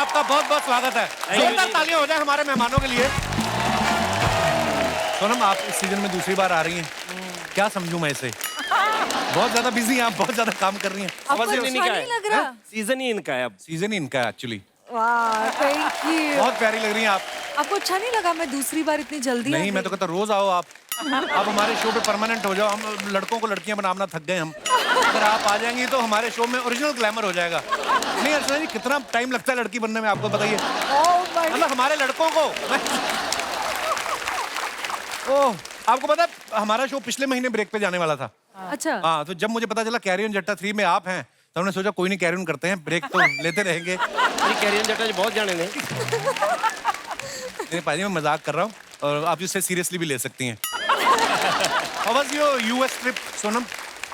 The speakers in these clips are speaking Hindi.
आपका बहुत बहुत स्वागत है। जोरदार तालियां हो जाए हमारे मेहमानों के लिए। सोनम, आप इस सीजन में दूसरी बार आ रही हैं, क्या समझूं मैं इसे? बहुत ज्यादा बिजी हैं आप, बहुत ज्यादा काम कर रही हैं। आपको अच्छा नहीं लग रहा? सीजन ही इनका है अब। सीजन ही इनका है एक्चुअली। वाह, थैंक यू। बहुत प्यारी लग रही हैं आप। आपको अच्छा नहीं लगा मैं दूसरी बार इतनी जल्दी नहीं, मैं तो कहता रोज आओ आप हमारे शो पे परमानेंट हो जाओ। हम लड़कों को लड़कियां बनाना थक गए हम। अगर आप आ जाएंगी तो हमारे शो में ओरिजिनल ग्लैमर हो जाएगा। नहीं अर्चना जी, कितना टाइम लगता है लड़की बनने में आपको बताइए? मतलब हमारे लड़कों को ओह, आपको पता है हमारा शो पिछले महीने ब्रेक पे जाने वाला था। अच्छा। हाँ, तो जब मुझे पता चला कैरी ऑन जट्टा 3 में आप हैं तो हमने सोचा कोई नहीं, कैरी ऑन करते हैं, ब्रेक तो लेते रहेंगे। कैरी ऑन जट्टा बहुत जाने ने। नहीं पाजी, मैं मजाक कर रहा हूँ और आप इससे सीरियसली भी ले सकती हैं। How was your US trip Sonam?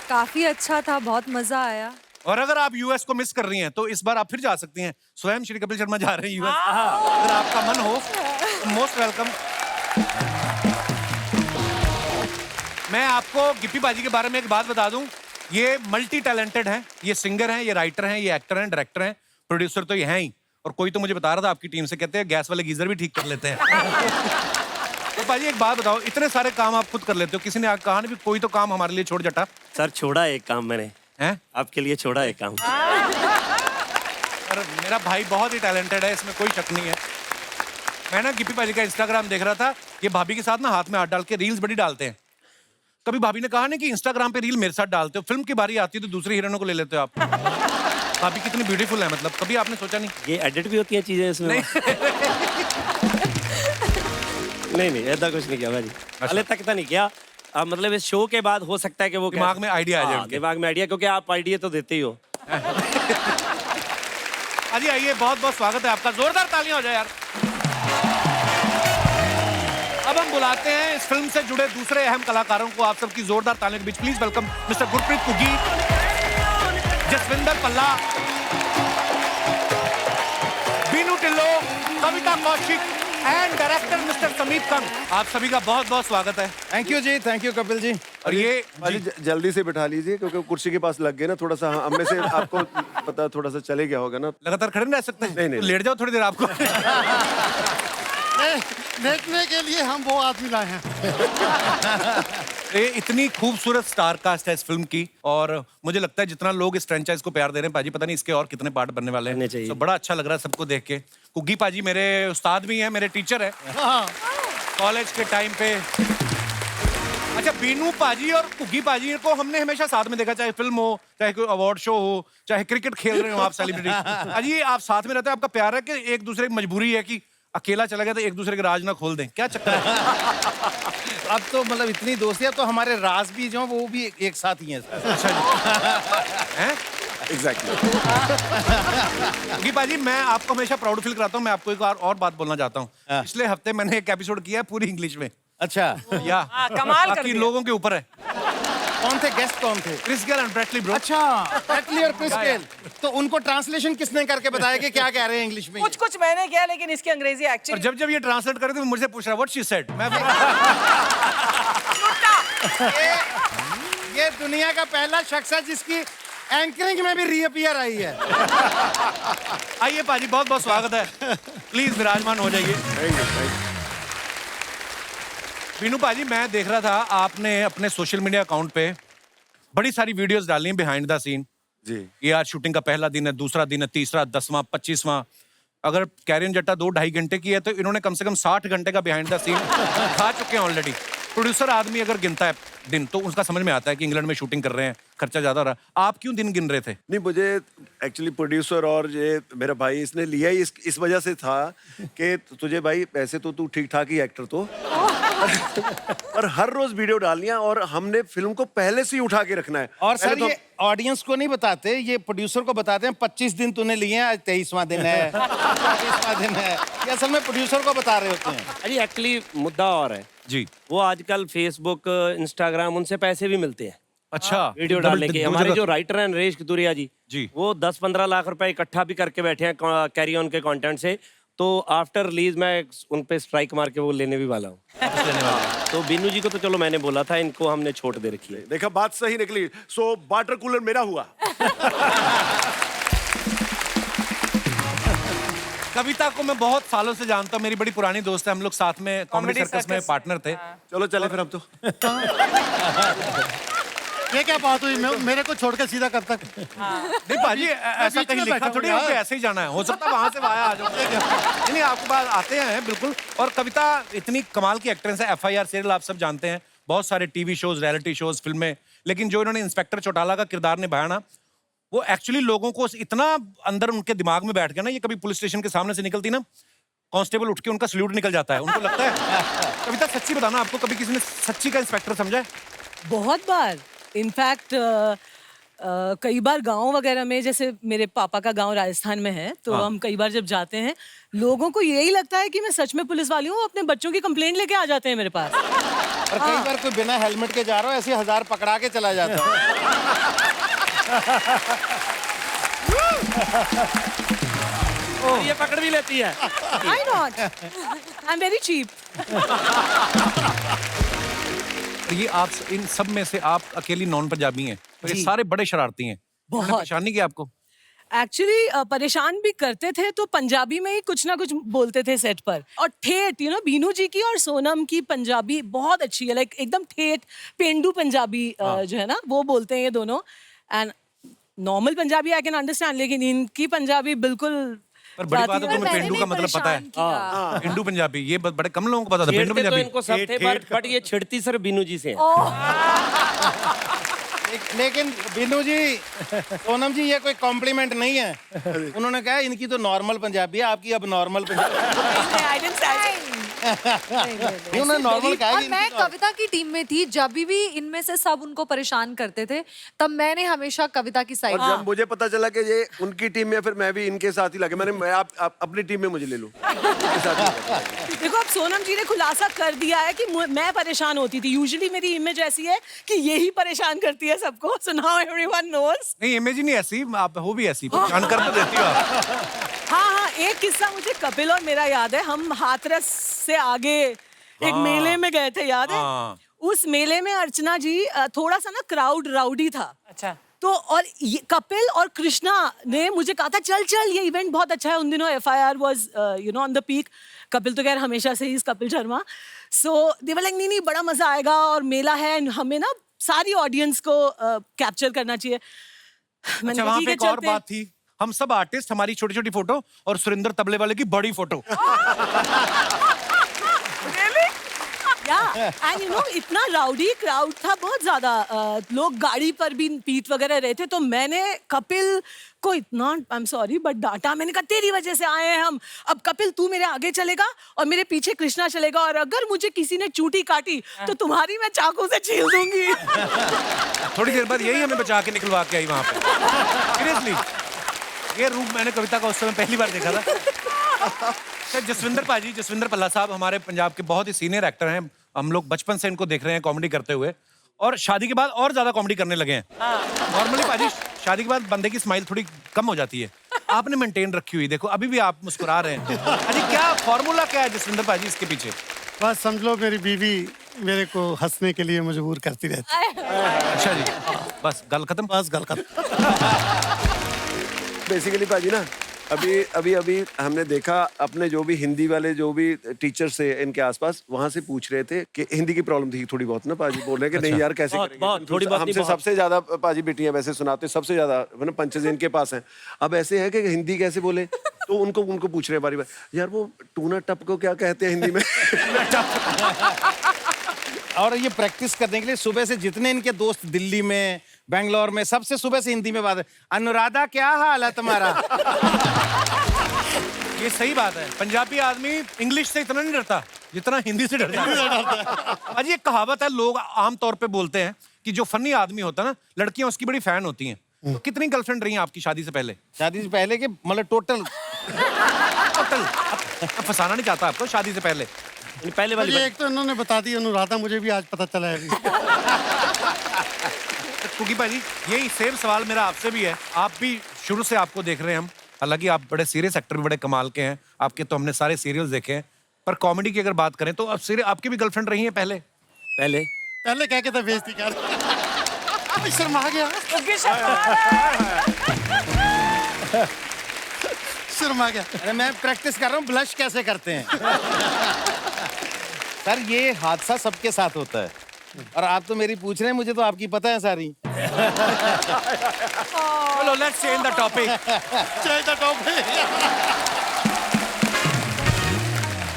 काफी अच्छा था, बहुत मजा आया। और अगर आप यूएस को मिस कर रही हैं तो इस बार आप फिर जा सकती हैं। स्वयं श्री कपिल शर्मा जा रहे हैं यूएस। अगर आपका मन हो मोस्ट वेलकम। मैं आपको गिप्पी बाजी के बारे में एक बात बता दूं, ये मल्टी टैलेंटेड हैं, ये सिंगर हैं, ये राइटर हैं, ये एक्टर हैं, डायरेक्टर हैं, प्रोड्यूसर तो ये हैं ही। और कोई तो मुझे बता रहा था आपकी टीम से, कहते हैं गैस वाले गीजर भी ठीक कर लेते हैं। तो भाजी एक बात बताओ, इतने सारे काम आप खुद कर लेते हो, किसी ने कहा नहीं कोई तो काम हमारे लिए छोड़ जटा? सर छोड़ा एक काम मैंने, हैं? आपके लिए छोड़ा एक काम। अरे मेरा भाई बहुत ही टैलेंटेड है, इसमें कोई शक नहीं है। मैं ना गिप्पी बाजी का इंस्टाग्राम देख रहा था, ये भाभी के साथ ना हाथ में हाथ डाल के रील्स बड़ी डालते हैं। कभी भाभी ने कहा ना कि इंस्टाग्राम पे रील मेरे साथ डालते हो, फिल्म की बारी आती है तो दूसरी हीरोइनों को ले लेते हो आप। भाभी कितनी ब्यूटीफुल है, मतलब कभी आपने सोचा नहीं? ये एडिट भी होती है चीजें इसमें? नहीं ऐसा कुछ नहीं किया भाजी, हाले तक तो नहीं किया। मतलब इस शो के बाद हो सकता है कि वो दिमाग में आइडिया आ जाए। दिमाग में आइडिया, क्योंकि आप आइडिया तो देते ही हो। अजी आइए, बहुत बहुत स्वागत है आपका, जोरदार तालियां हो जाए यार। अब हम बुलाते हैं इस फिल्म से जुड़े दूसरे अहम कलाकारों को, आप सबकी जोरदार तालियों के बीच please welcome mister Gurpreet Ghuggi, Jaswinder Bhalla, Binnu Dhillon, Kavita Kaushik and director mister Sameep Kang. आप सभी का बहुत बहुत स्वागत है। Thank you ji, thank you Kapil ji. और ये जल्दी से बिठा लीजिए क्योंकि कुर्सी के पास लग गए ना, थोड़ा सा हम में से आपको पता थोड़ा सा चले गया होगा ना। लगातार खड़े नहीं रह सकते? नहीं। तो लेट जाओ थोड़ी देर आपको। देखने के लिए हम वो आदमी लाए हैं। ये इतनी खूबसूरत स्टार कास्ट है इस फिल्म की, और मुझे लगता है जितना लोग इस फ्रेंचाइज को प्यार दे रहे हैं पाजी, पता नहीं इसके और कितने पार्ट बनने वाले हैं। तो बड़ा अच्छा लग रहा है सबको देख के। कुग्गी पाजी मेरे उस्ताद भी हैं, मेरे टीचर हैं कॉलेज के टाइम पे। अच्छा, बीनू पाजी और कुग्गी पाजी को हमने हमेशा साथ में देखा, चाहे फिल्म हो, चाहे कोई अवार्ड शो हो, चाहे क्रिकेट खेल रहे हो आप सेलिब्रिटी। अजी आप साथ में रहते हैं, आपका प्यार है कि एक दूसरे की मजबूरी है कि अकेला चला गया तो एक दूसरे के राज ना खोल दें, क्या चक्कर है? अब तो मतलब इतनी दोस्ती, अब तो हमारे राज भी जो वो भी एक साथ ही हैं। अच्छा हैं? एग्जैक्टली। कुग्गी पाजी, मैं आपको हमेशा प्राउड फील कराता हूँ। मैं आपको एक और बात बोलना चाहता हूँ। पिछले हफ्ते मैंने एक एपिसोड किया है पूरी इंग्लिश में। अच्छा, या कमाल कर दिया। लोगों के ऊपर है। कौन थे गेस्ट, कौन थे? Chris Gayle and Bradley bro. अच्छा, ब्रैडली और क्रिस गेल। तो उनको ट्रांसलेशन किसने करके बताया कि क्या कह रहे हैं इंग्लिश में? कुछ मैंने किया, लेकिन इसकी अंग्रेजी और एक्चुअली जब ये ट्रांसलेट करे तो मुझसे पूछ रहा व्हाट शी सेड। मैं ये दुनिया का पहला शख्स है जिसकी एंकरिंग में भी रीअपीयर आई है। आइए पाजी, बहुत बहुत स्वागत है, प्लीज विराजमान हो जाइए। बीनू पाजी, मैं देख रहा था आपने अपने सोशल मीडिया अकाउंट पे बड़ी सारी वीडियोस डाली हैं बिहाइंड द सीन जी। ये आज शूटिंग का पहला दिन है, दूसरा दिन है, तीसरा, 10वां, 25वां। अगर कैरी ऑन जट्टा 2-2.5 घंटे की है तो इन्होंने कम से कम 60 घंटे का बिहाइंड द सीन खा चुके हैं ऑलरेडी। प्रोड्यूसर आदमी अगर गिनता है दिन तो उसका समझ में आता है कि इंग्लैंड में शूटिंग कर रहे हैं, खर्चा ज्यादा हो रहा है। आप क्यों दिन गिन रहे थे? नहीं, मुझे एक्चुअली प्रोड्यूसर और ये मेरा भाई इसने लिया ही इस वजह से था कि तुझे भाई पैसे तो तू ठीक ठाक ही एक्टर तो और हर रोज वीडियो डालनी है और हमने फिल्म को पहले से ही उठा के रखना है। और सर ये ऑडियंस को नहीं बताते, ये प्रोड्यूसर को बताते हैं 25 दिन तूने लिए हैं, आज 23वां दिन है, 24वां दिन है। ये असल में प्रोड्यूसर को बता रहे होते हैं। अरे एक्चुअली मुद्दा और है जी, वो आजकल फेसबुक, इंस्टाग्राम, उनसे पैसे भी मिलते हैं अच्छा वीडियो डालने के। हमारे जो राइटर हैं नरेश कतूरिया जी, वो 10-15 लाख रुपए इकट्ठा भी करके बैठे हैं कैरी ऑन के कंटेंट से। तो आफ्टर रिलीज मैं उन पे स्ट्राइक मार के वो लेने भी वाला हूँ। तो बीनू जी को तो चलो मैंने बोला था, इनको हमने छोड़ दे रखी है। देखा, बात सही निकली। सो वाटर कूलर मेरा हुआ। कविता को मैं बहुत सालों से जानता हूँ, मेरी बड़ी पुरानी दोस्त है, हम लोग साथ में कॉमेडी सर्कस में पार्टनर थे। चलो चले फिर हम तो। ये क्या बात हुई? मेरे को छोड़कर सीधा कब तक? नहीं भाजी, ऐसा बीच कहीं में लिखा बैठा थोड़ी हूँ है कि ऐसे ही जाना है, हो सकता है वहां से वहां आ जाओ। नहीं नहीं, आपके पास आते हैं बिल्कुल। और कविता इतनी कमाल की एक्ट्रेस है, FIR सीरियल आप सब जानते हैं, बहुत सारे टीवी शोज, रियलिटी शोज, फिल्में, लेकिन जो इन्होंने इंस्पेक्टर चौटाला का किरदार निभाया ना, वो एक्चुअली लोगों को इतना अंदर उनके दिमाग में बैठ गया ना, ये कभी पुलिस स्टेशन के सामने से निकलती ना, कांस्टेबल उठ के उनका सल्यूट निकल जाता है, उनको लगता है। कविता सच्ची बताना, आपको कभी किसी ने सच्ची का इंस्पेक्टर समझा है? बहुत बार। इनफैक्ट कई बार गांव वगैरह में, जैसे मेरे पापा का गांव राजस्थान में है, तो हम कई बार जब जाते हैं, लोगों को यही लगता है कि मैं सच में पुलिस वाली हूँ, अपने बच्चों की कंप्लेंट लेके आ जाते हैं मेरे पास। और कई बार कोई बिना हेलमेट के जा रहा हो, ऐसे 1000 पकड़ा के चला जाता है। और ये पकड़ भी लेती है। Why not? I'm very cheap. ये आप इन सब में से आप अकेली नॉन पंजाबी हैं, तो ये जी। सारे बड़े शरारती हैं। बहुत। उन्होंने परेशान नहीं किया आपको? एक्चुअली परेशान भी करते थे, तो पंजाबी में ही कुछ ना कुछ बोलते थे सेट पर। और ठेठ, बीनू जी की और सोनम की पंजाबी बहुत अच्छी है, लाइक एकदम ठेठ पेंडू पंजाबी जो है ना, वो बोलते हैं ये दोनों। And normal Punjabi I can understand, लेकिन इनकी पंजाबी बिल्कुल। पर बड़ी बात है, तुम्हें मैंने पेंडू भी का मतलब पता है? परेशान किया। पेंडू पंजाबी ये बड़े कम लोगों को पता था। पेंडू छेड़ते तो पंजाबी इनको सब थे, बट ये छिड़ती सिर्फ बीनू जी से है। लेकिन बिनू जी, सोनम जी, ये कोई कॉम्प्लीमेंट नहीं है। उन्होंने कहा इनकी तो नॉर्मल पंजाबी है, आपकी अब normal Punjabi. I didn't say that. नहीं, उन्होंने नॉर्मल कहा और कि मैं इनकी तो- कविता की टीम में थी, जब भी इनमें से सब उनको परेशान करते थे, तब मैंने हमेशा कविता की और साइड। जब मुझे पता चला कि ये उनकी टीम में, फिर मैं भी इनके साथ ही लगे। मैं आप अपनी टीम में मुझे ले लूं। इनके साथ ही लगे। देखो, अब सोनम जी ने खुलासा कर दिया है कि मैं परेशान होती थी। यूजुअली मेरी इमेज ऐसी है कि यही परेशान करती है सबको। So now everyone knows. नहीं, इमेज ही नहीं ऐसी, आप हो भी ऐसी, परेशान कर तो देती हो आप। हाँ, एक किस्सा मुझे कपिल और मेरा याद है। हम हाथरस से आगे एक मेले में गए थे, याद है? हाँ। उस मेले में अर्चना जी, थोड़ा सा ना क्राउड राउडी था। अच्छा। तो और ये कपिल और कृष्णा ने मुझे कहा था, चल चल, ये इवेंट बहुत अच्छा है। उन दिनों FIR was on the peak. Kapil तो खैर हमेशा से ही कपिल शर्मा। सो दे वर लाइक, नहीं बड़ा मजा आएगा, और मेला है, हमें ना सारी ऑडियंस को कैप्चर करना चाहिए। मैंने अच्छा, कहा, वहाँ ठीक पे है, एक और चलते हैं। बात थी, हम सब आर्टिस्ट, हमारी छोटी छोटी फोटो और सुरेंद्र तबले वाले की बड़ी फोटो। एंड इतना राउडी क्राउड था, बहुत ज्यादा। लोग गाड़ी पर भी पीट वगैरह रहे थे। तो मैंने कपिल को इतना, आई एम सॉरी, बट डांटा। मैंने कहा, तेरी वजह से आए हैं हम। अब कपिल, तू मेरे आगे चलेगा और मेरे पीछे कृष्णा चलेगा, और अगर मुझे किसी ने चूटी काटी तो तुम्हारी मैं चाकू से छील दूंगी। थोड़ी देर बाद यही हमें बचा के निकलवा के आई वहाँ पे। सीरियसली, ये रूप मैंने कविता का उस समय पहली बार देखा था। जसविंदर पाजी, जसविंदर पल्ला साहब हमारे पंजाब के बहुत ही सीनियर एक्टर हैं। हम लोग बचपन से इनको देख रहे हैं कॉमेडी करते हुए, और शादी के बाद और ज्यादा कॉमेडी करने लगे हैं। नॉर्मली पाजी, शादी के बाद बंदे की स्माइल थोड़ी कम हो जाती है, आपने मेंटेन रखी हुई। देखो, अभी भी आप मुस्कुरा रहे हैं। अजी, क्या फॉर्मूला क्या है जसविंदर पाजी इसके पीछे? बस समझ लो, मेरी बीवी मेरे को हंसने के लिए मजबूर करती रहती है। अच्छा जी, बस गल खत्म। बस गल खत्म। बेसिकली पाजी ना, अभी हमने देखा, अपने जो भी हिंदी वाले जो भी टीचर्स थे इनके आसपास, वहां से पूछ रहे थे कि हिंदी की प्रॉब्लम थी थोड़ी बहुत ना। पाजी बोल रहे हैं कि नहीं यार, कैसे बहुत, करेंगे? बहुत, थोड़ी बहुत नहीं, हमसे बहुत। सबसे ज्यादा पाजी बेटियां वैसे सुनाते, सबसे ज्यादा पंचेज इनके पास हैं। अब ऐसे है कि हिंदी कैसे बोले, तो उनको पूछ रहे हैं बारी बारी, यार वो टूना टप को क्या कहते हैं हिंदी में? और ये प्रैक्टिस करने के लिए सुबह से जितने इनके दोस्त दिल्ली में, बेंगलोर में, सबसे सुबह से हिंदी में बात है। अनुराधा, क्या हाल है तुम्हारा? ये सही बात है, पंजाबी आदमी इंग्लिश से इतना नहीं डरता जितना हिंदी से डरता है। अजी, एक कहावत है, लोग आम तौर पे बोलते हैं कि जो फनी आदमी होता है ना, लड़कियां उसकी बड़ी फैन होती हैं। तो कितनी गर्लफ्रेंड रही हैं आपकी शादी से पहले? शादी से पहले के मतलब टोटल? अब फंसाना नहीं चाहता आपको, शादी से पहले पहले वाली मुझे एक तो इन्होंने बता दी अनुराधा, मुझे भी आज पता चला है। कुकी भाजी, यही सेम सवाल मेरा आपसे भी है। आप भी शुरू से आपको देख रहे हैं हम, हालांकि आप बड़े सीरियस एक्टर भी बड़े कमाल के हैं, आपके तो हमने सारे सीरियल्स देखे हैं, पर कॉमेडी की अगर बात करें तो अब सीरियल आपकी भी गर्लफ्रेंड रही है पहले? पहले क्या कहता, बेइज्जती कर। शर्मा गया। शर्मा गया। अरे मैं प्रैक्टिस कर रहा हूँ ब्लश कैसे करते हैं। सर ये हादसा सबके साथ होता है और आप तो मेरी पूछ रहे हैं, मुझे तो आपकी पता है सारी। चलो let's change the topic. Change the topic.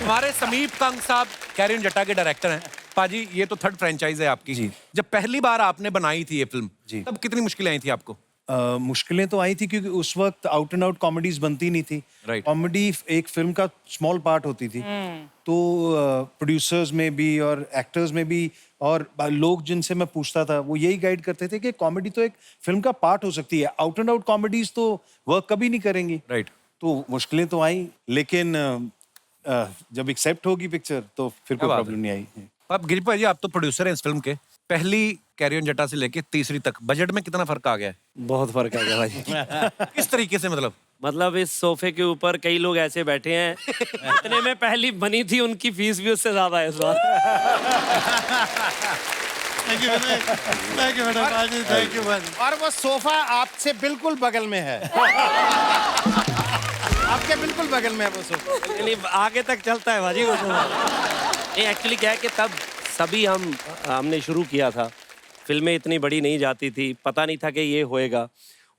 हमारे समीप कंग साहब कैरियन जट्टा के डायरेक्टर हैं। पाजी ये तो थर्ड फ्रेंचाइज है आपकी। जी। जब पहली बार आपने बनाई थी ये फिल्म, जी। तब कितनी मुश्किलें आई थी आपको? मुश्किलें तो आई थी क्योंकि उस वक्त आउट एंड आउट कॉमेडीज बनती नहीं थी। Right. कॉमेडी एक फिल्म का स्मॉल पार्ट होती थी। तो प्रोड्यूसर्स में भी और एक्टर्स में भी और लोग जिनसे मैं पूछता था वो यही गाइड करते थे कि कॉमेडी तो एक फिल्म का पार्ट हो सकती है, आउट एंड आउट कॉमेडीज तो वर्क कभी नहीं करेंगी। राइट। तो मुश्किलें तो आई, लेकिन जब एक्सेप्ट होगी पिक्चर तो फिर कोई बात है। प्रॉब्लम नहीं आई। अब गिरीश भाई आप तो प्रोड्यूसर हैं इस फिल्म के। पहली कैरियन जट्टा से लेके तीसरी तक बजट में कितना फर्क आ गया है? बहुत फर्क आ गया भाई। किस तरीके से मतलब? मतलब इस सोफे के ऊपर कई लोग ऐसे बैठे हैं, इतने में पहली बनी थी उनकी फीस भी उससे ज्यादा है इस बार। Thank you madam. पाजी थैंक यू मैडम। और वो सोफा आपसे बिल्कुल बगल में है। आपके बिल्कुल बगल में है वो सोफा। नहीं, आगे तक चलता है भाजी वो तो। एक्चुअली क्या है कि तब सभी हमने शुरू किया था, फिल्में इतनी बड़ी नहीं जाती थी, पता नहीं था कि ये होएगा।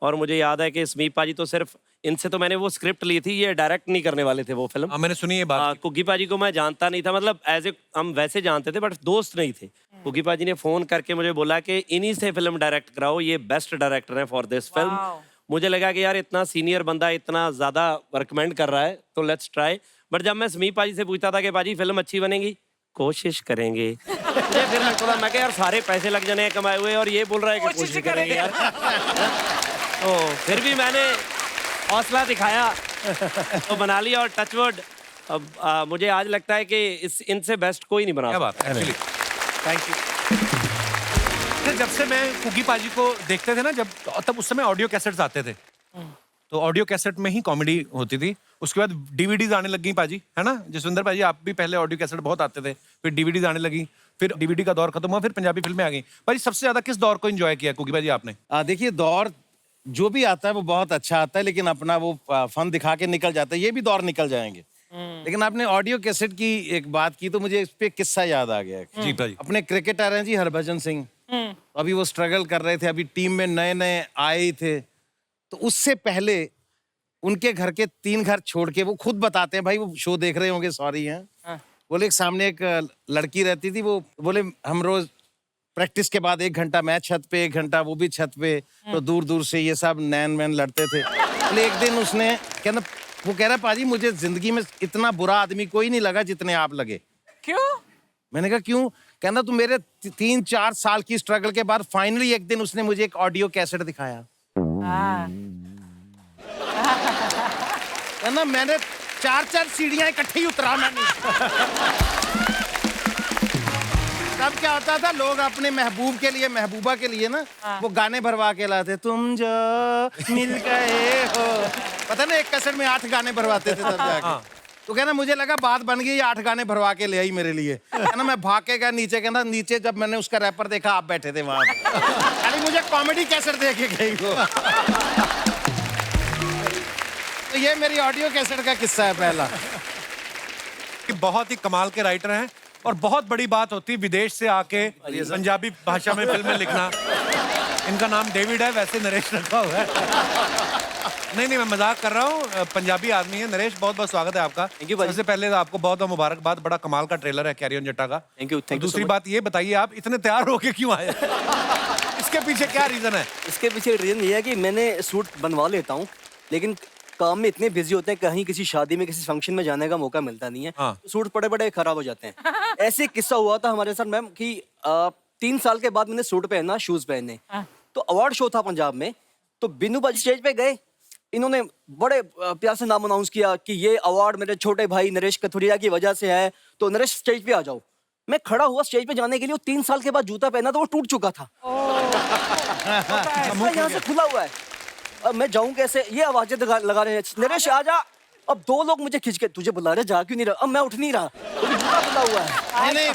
और मुझे याद है कि समीप पाजी तो सिर्फ इनसे तो मैंने वो स्क्रिप्ट ली थी, ये डायरेक्ट नहीं करने वाले थे वो फिल्म। हाँ, मैंने सुनी ये बात। कुग्गी पाजी को मैं जानता नहीं था, मतलब एज ए हम वैसे जानते थे बट दोस्त नहीं थे। कुग्गी पाजी ने फोन करके मुझे बोला कि इन्हीं से फिल्म डायरेक्ट कराओ, ये बेस्ट डायरेक्टर है फॉर दिस फिल्म। मुझे लगा कि यार इतना सीनियर बंदा इतना ज्यादा रिकमेंड कर रहा है तो लेट्स ट्राई। बट जब मैं समीप पाजी से पूछता था कि पाजी फिल्म अच्छी बनेगी, कोशिश करेंगे, मुझे फिर लगता था मैं कि यार सारे पैसे लग जाने हैं कमाए हुए और ये बोल रहा है कि कोशिश करेंगे यार। तो फिर भी मैंने हौसला दिखाया तो बना लिया और टचवुड अब मुझे आज लगता है कि इनसे बेस्ट कोई नहीं बना क्या सकता। बात है एक्चुअली। Thank you. जब से मैं कुग्गी पाजी को देखते थे ना, जब तब उस समय ऑडियो कैसेट्स आते थे, तो ऑडियो कैसेट में ही कॉमेडी होती थी। उसके बाद डीवीडीज आने लगी पाजी, है ना जसविंदर पाजी? आप भी पहले ऑडियो कैसेट बहुत आते थे, फिर डीवीडीज आने लगी, फिर डीवीडी का दौर खत्म हुआ, फिर पंजाबी फिल्में आ गई। पाजी सबसे ज्यादा किस दौर को एंजॉय किया कुग्गी पाजी आपने? देखिए दौर जो भी आता है वो बहुत अच्छा आता है, लेकिन अपना वो फन दिखा के निकल जाता है। ये भी दौर निकल जाएंगे। लेकिन आपने ऑडियो कैसेट की एक बात की तो मुझे इस पे किस्सा याद आ गया। जी भाई। अपने क्रिकेटर हैं जी हरभजन सिंह, अभी वो स्ट्रगल कर रहे थे, अभी टीम में नए नए आए ही थे। तो उससे पहले उनके घर के 3 घर छोड़ के, वो खुद बताते हैं, भाई वो शो देख रहे होंगे, सॉरी हैं, बोले सामने एक लड़की रहती थी, वो बोले हम रोज प्रैक्टिस के बाद 1 घंटा मैं छत पे, 1 घंटा वो भी छत पे, तो दूर दूर से ये सब नैन वैन लड़ते थे। बोले एक दिन उसने कहना, वो कह रहा पाजी मुझे जिंदगी में इतना बुरा आदमी कोई नहीं लगा जितने आप लगे। क्यों? मैंने कहा क्यों? कहना तो मेरे 3-4 साल की स्ट्रगल के बाद फाइनली एक दिन उसने मुझे एक ऑडियो कैसेट दिखाया। कहना मैंने 4-4 सीढ़ियां इकट्ठी उतरा मैंने। तब क्या होता था, लोग अपने महबूब के लिए, महबूबा के लिए ना वो गाने भरवा के लाते, तुम जो मिल गए हो। पता ना एक कैसेट में 8 गाने भरवाते थे तब जाके। तो कहना मुझे लगा बात बन गई, 8 गाने भरवा के ले आई मेरे लिए। कहना मैं भाग के गया नीचे, कहना नीचे जब मैंने उसका रैपर देखा आप बैठे थे वहां। अरे मुझे कॉमेडी कैसेट दे के गई वो। तो ये मेरी ऑडियो कैसेट का किस्सा है पहला। कि बहुत ही कमाल के राइटर हैं और बहुत बड़ी बात होती है विदेश से आके पंजाबी भाषा में फिल्में लिखना। इनका नाम डेविड है, वैसे नरेश रखा हुआ है। नहीं मैं मजाक कर रहा हूँ, पंजाबी आदमी है नरेश। बहुत बहुत स्वागत है आपका। सबसे पहले तो आपको बहुत बहुत मुबारकबाद, बड़ा कमाल का ट्रेलर है कैरियन जट्टा का। Thank you. दूसरी बात ये बताइए, आप इतने तैयार होके क्यों आए? इसके पीछे क्या रीजन है? इसके पीछे रीजन ये है कि मैंने सूट बनवा लेता हूँ, लेकिन काम में इतने बिजी होते हैं, कहीं किसी शादी में किसी फंक्शन में जाने का मौका मिलता नहीं है। तो सूट पड़े पड़े खराब हो जाते हैं। ऐसे किस्सा हुआ था हमारे साथ मैम कि 3 साल के बाद मैंने सूट पहना, शूज पहने। तो अवार्ड शो था पंजाब में, तो बिन्नू बाजी स्टेज पे गए, इन्होंने बड़े प्यार से नाम अनाउंस किया कि ये अवार्ड मेरे छोटे भाई नरेश कथुरिया की वजह से है, तो नरेश स्टेज पे आ जाओ। मैं खड़ा हुआ स्टेज पे जाने के लिए, 3 साल के बाद जूता पहना तो वो टूट चुका था। यहाँ से खुला हुआ है, अब मैं जाऊं कैसे? ये आवाजें लगा रहे हैं, नरेश आ जा। अब 2 लोग मुझे खींच के, तुझे बुला रहे, जा क्यों नहीं रहा? अब मैं उठ नहीं रहा, तो जूता खुला हुआ है। नहीं,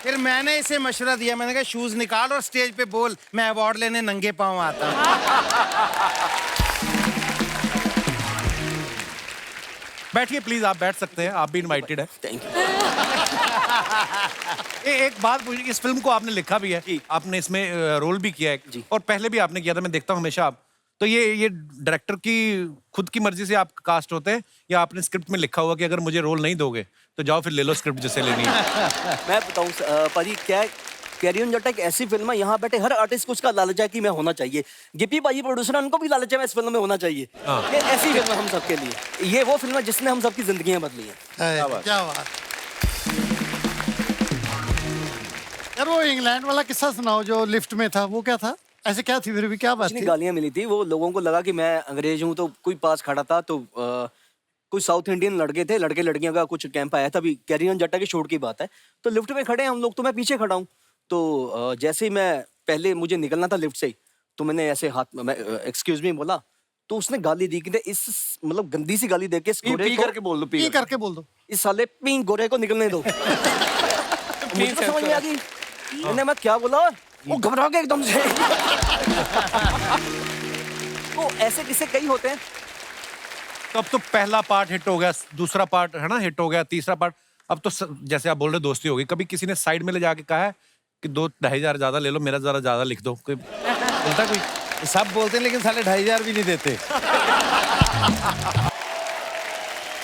फिर मैंने इसे मशवरा दिया, मैंने कहा शूज निकाल और स्टेज पे बोल मैं अवार्ड लेने नंगे पांव आता हूं। बैठिए प्लीज, आप बैठ सकते हैं, आप भी इनवाइटेड है। Thank you. एक बात पूछिए, इस फिल्म को आपने लिखा भी है, आपने इसमें रोल भी किया है, और पहले भी आपने किया था, मैं देखता हूँ हमेशा आप। तो ये डायरेक्टर की खुद की मर्जी से आप कास्ट होते हैं, या आपने स्क्रिप्ट में लिखा हुआ कि अगर मुझे रोल नहीं दोगे तो जाओ फिर ले लो स्क्रिप्ट जिससे लेनी है? मैं बताऊं पाजी, क्या कैरी ऑन जट्टा एक ऐसी फिल्म है, यहाँ बैठे हर आर्टिस्ट को उसका लालच है कि मैं होना चाहिए। गिप्पी पाजी प्रोड्यूसर है, उनको भी लालच है मैं इस फिल्म में होना चाहिए। ये ऐसी फिल्म है हम सबके लिए, ये वो फिल्म है जिसने हम सबकी जिंदगियां बदली हैं। क्या बात। यार वो इंग्लैंड वाला किस्सा सुनाओ जो लिफ्ट में था, वो क्या था? ऐसे क्या थी, फिर भी क्या बात थी? गालियां मिली थी, वो लोगों को लगा कि मैं अंग्रेज हूँ, तो कोई पास खड़ा था, तो कुछ साउथ इंडियन लड़के थे, लड़के लड़कियों का कुछ कैंप आया था, अभी कैरी ऑन जट्टा के शूट की बात है, तो लिफ्ट में खड़े हैं हम लोग, तो मैं पीछे खड़ा हूँ, तो जैसे ही मैं पहले मुझे निकलना था लिफ्ट से, तो मैंने ऐसे हाथ में एक्सक्यूज मी बोला, तो उसने गाली दी कि इस मतलब गंदी सी गाली देके इस गोरे को करके बोल दो, पी करके बोल दो, इस साले पी गोरे को निकलने दो। मुझे तो समझ नहीं आ गई, मैंने मैं क्या बोला, वो घबरा गया एकदम से। तो ऐसे किस्से कई होते हैं। तो अब तो पहला पार्ट हिट हो गया, दूसरा पार्ट है ना हिट हो गया, तीसरा पार्ट, अब तो जैसे आप बोल रहे दोस्ती होगी, कभी किसी ने साइड में ले जाके कहा है कि 2-2,500 ज्यादा ले लो, मेरा जरा ज्यादा लिख दो, कोई बोलता है कोई? सब बोलते हैं लेकिन साले 2,500 भी नहीं देते।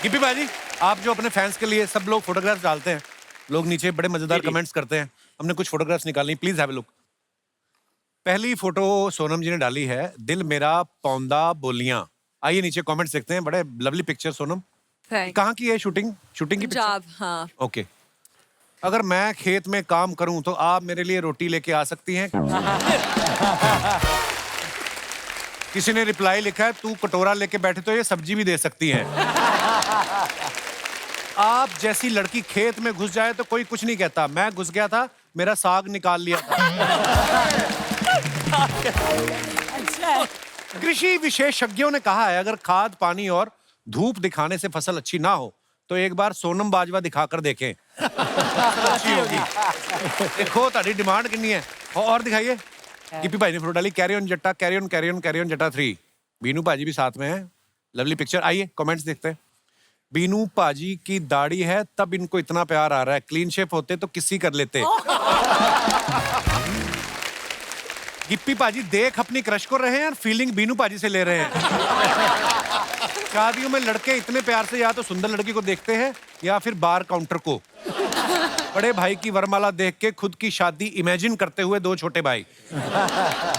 गिप्पी भाई, आप जो अपने फैंस के लिए सब लोग फोटोग्राफ्स डालते हैं, लोग नीचे बड़े मजेदार कमेंट्स करते हैं, हमने कुछ फोटोग्राफ्स निकाली, प्लीज हैव अ लुक। पहली फोटो सोनम जी ने डाली है, दिल मेरा पौंदा बोलियां। आइए नीचे कमेंट्स देखते हैं, बड़े लवली पिक्चर सोनम। कहाँ की है शूटिंग की पंजाब? हाँ। ओके। अगर मैं खेत में काम करूं तो आप मेरे लिए रोटी लेके आ सकती हैं? किसी ने रिप्लाई लिखा है, तू कटोरा लेके बैठे तो ये सब्जी भी दे सकती हैं। आप जैसी लड़की खेत में घुस जाए तो कोई कुछ नहीं कहता, मैं घुस गया था, मेरा साग निकाल लिया था। कृषि विशेषज्ञों ने कहा है, अगर खाद पानी और धूप दिखाने से फसल अच्छी ना हो तो एक बार सोनम बाजवा दिखाकर देखें, अच्छी होगी। देखो तारी डिमांड कितनी है, और दिखाइए। गिप्पी भाई ने फोटो डाली, कैरी ऑन जट्टा, कैरी ऑन जट्टा 3। बीनू पाजी भी साथ में है, लवली पिक्चर। आइए कमेंट्स देखते हैं। बीनू पाजी की दाढ़ी है तब इनको इतना प्यार आ रहा है, क्लीन शेप होते तो किसी कर लेते। गिप्पी पाजी देख अपनी क्रश को रहे हैं और फीलिंग बीनू पाजी से ले रहे हैं। शादियों में लड़के इतने प्यार से या तो सुंदर लड़की को देखते हैं या फिर बार काउंटर को। बड़े भाई की वरमाला देख के खुद की शादी इमेजिन करते हुए 2 छोटे भाई।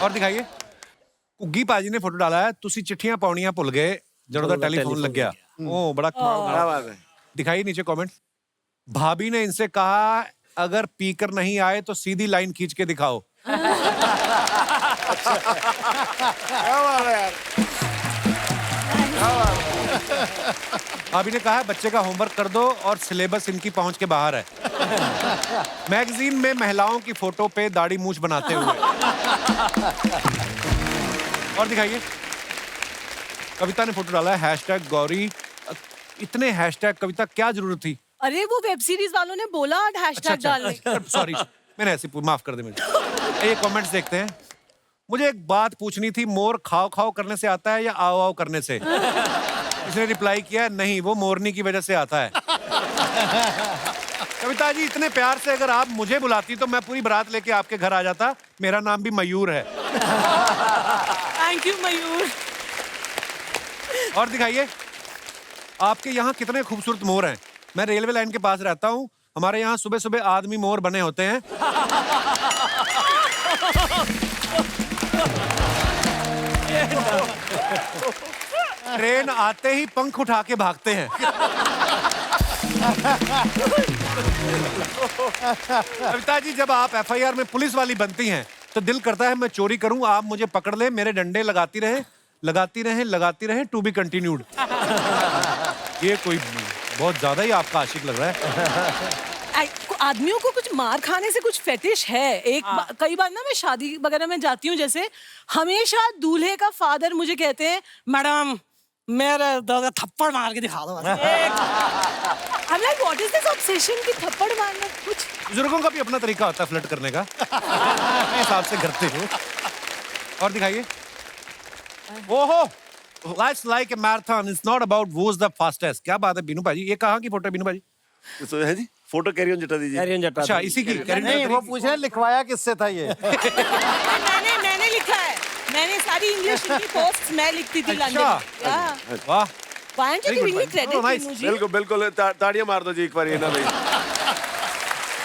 और दिखाइए, कुग्गी पाजी ने फोटो डाला है, तुसी चिट्ठियां पाउनियां भुल गए जदों दा टेलीफोन लग गया। ओ बड़ा कमाल है। दिखाइए नीचे कमेंट। भाभी ने इनसे कहा, अगर पीकर नहीं आए तो सीधी लाइन खींच के दिखाओ। भाभी ने कहा, बच्चे का होमवर्क कर दो और सिलेबस इनकी पहुंच के बाहर है। मैगजीन में महिलाओं की फोटो पे दाढ़ी मूछ बनाते हुए। और दिखाइए, कविता ने फोटो डाला है, हैशटैग गौरी। इतने हैशटैग कविता, क्या जरूरत थी? अरे वो वेब सीरीज वालों ने बोला हैशटैग डालने। सॉरी, मैंने ऐसे माफ कर दे मुझे। ये कमेंट्स देखते हैं। मुझे एक बात पूछनी थी, मोर खाओ खाओ करने से आता है या आओ आओ करने से? इसने रिप्लाई किया, नहीं वो मोरनी की वजह से आता है। कविता जी, इतने प्यार से अगर आप मुझे बुलाती तो मैं पूरी बारात लेके आपके घर आ जाता। मेरा नाम भी मयूर है। थैंक यू मयूर। और दिखाइए, आपके यहाँ कितने खूबसूरत मोर हैं। मैं रेलवे लाइन के पास रहता हूँ, हमारे यहाँ सुबह सुबह आदमी मोर बने होते हैं। ट्रेन आते ही पंख उठा के भागते हैं। कविता जी, जब आप एफआईआर में पुलिस वाली बनती हैं तो दिल करता है मैं चोरी करूं, आप मुझे पकड़ ले, मेरे डंडे लगाती रहे, टू बी कंटिन्यूड। ये कोई बहुत ज्यादा ही आपका आशिक लग रहा है। आदमियों को कुछ मार खाने से कुछ फेटिश है। कई बार ना मैं शादी वगैरह में जाती हूँ, जैसे हमेशा दूल्हे का फादर मुझे कहते हैं, मैडम मेरे दादा थप्पड़ मार के दिखा दो। I'm like, what is this obsession कि थप्पड़ मारना? कुछ बुजुर्गों का भी अपना तरीका होता है फ्लर्ट करने का। अपने हिसाब से करते हो। और दिखाइए, ओहो Life's like a marathon. It's not about who's the fastest. क्या बात है बीनू भाजी? ये कहाँ की फोटो है बीनू भाजी? तो है जी फोटो कैरियन जटा दीजिए। कैरियन जटा अच्छा इसी की नहीं वो पूछ रहे हैं लिखवाया किससे था ये मैंने लिखा है। मैंने सारी इंग्लिश की पोस्ट मैं लिखती थी लंदन। वाह Why aren't you giving me credit, nice. Binu ji? बिल्कुल बिल्कुल ताड़ियां मार दो जी एक बार ये ना भाई।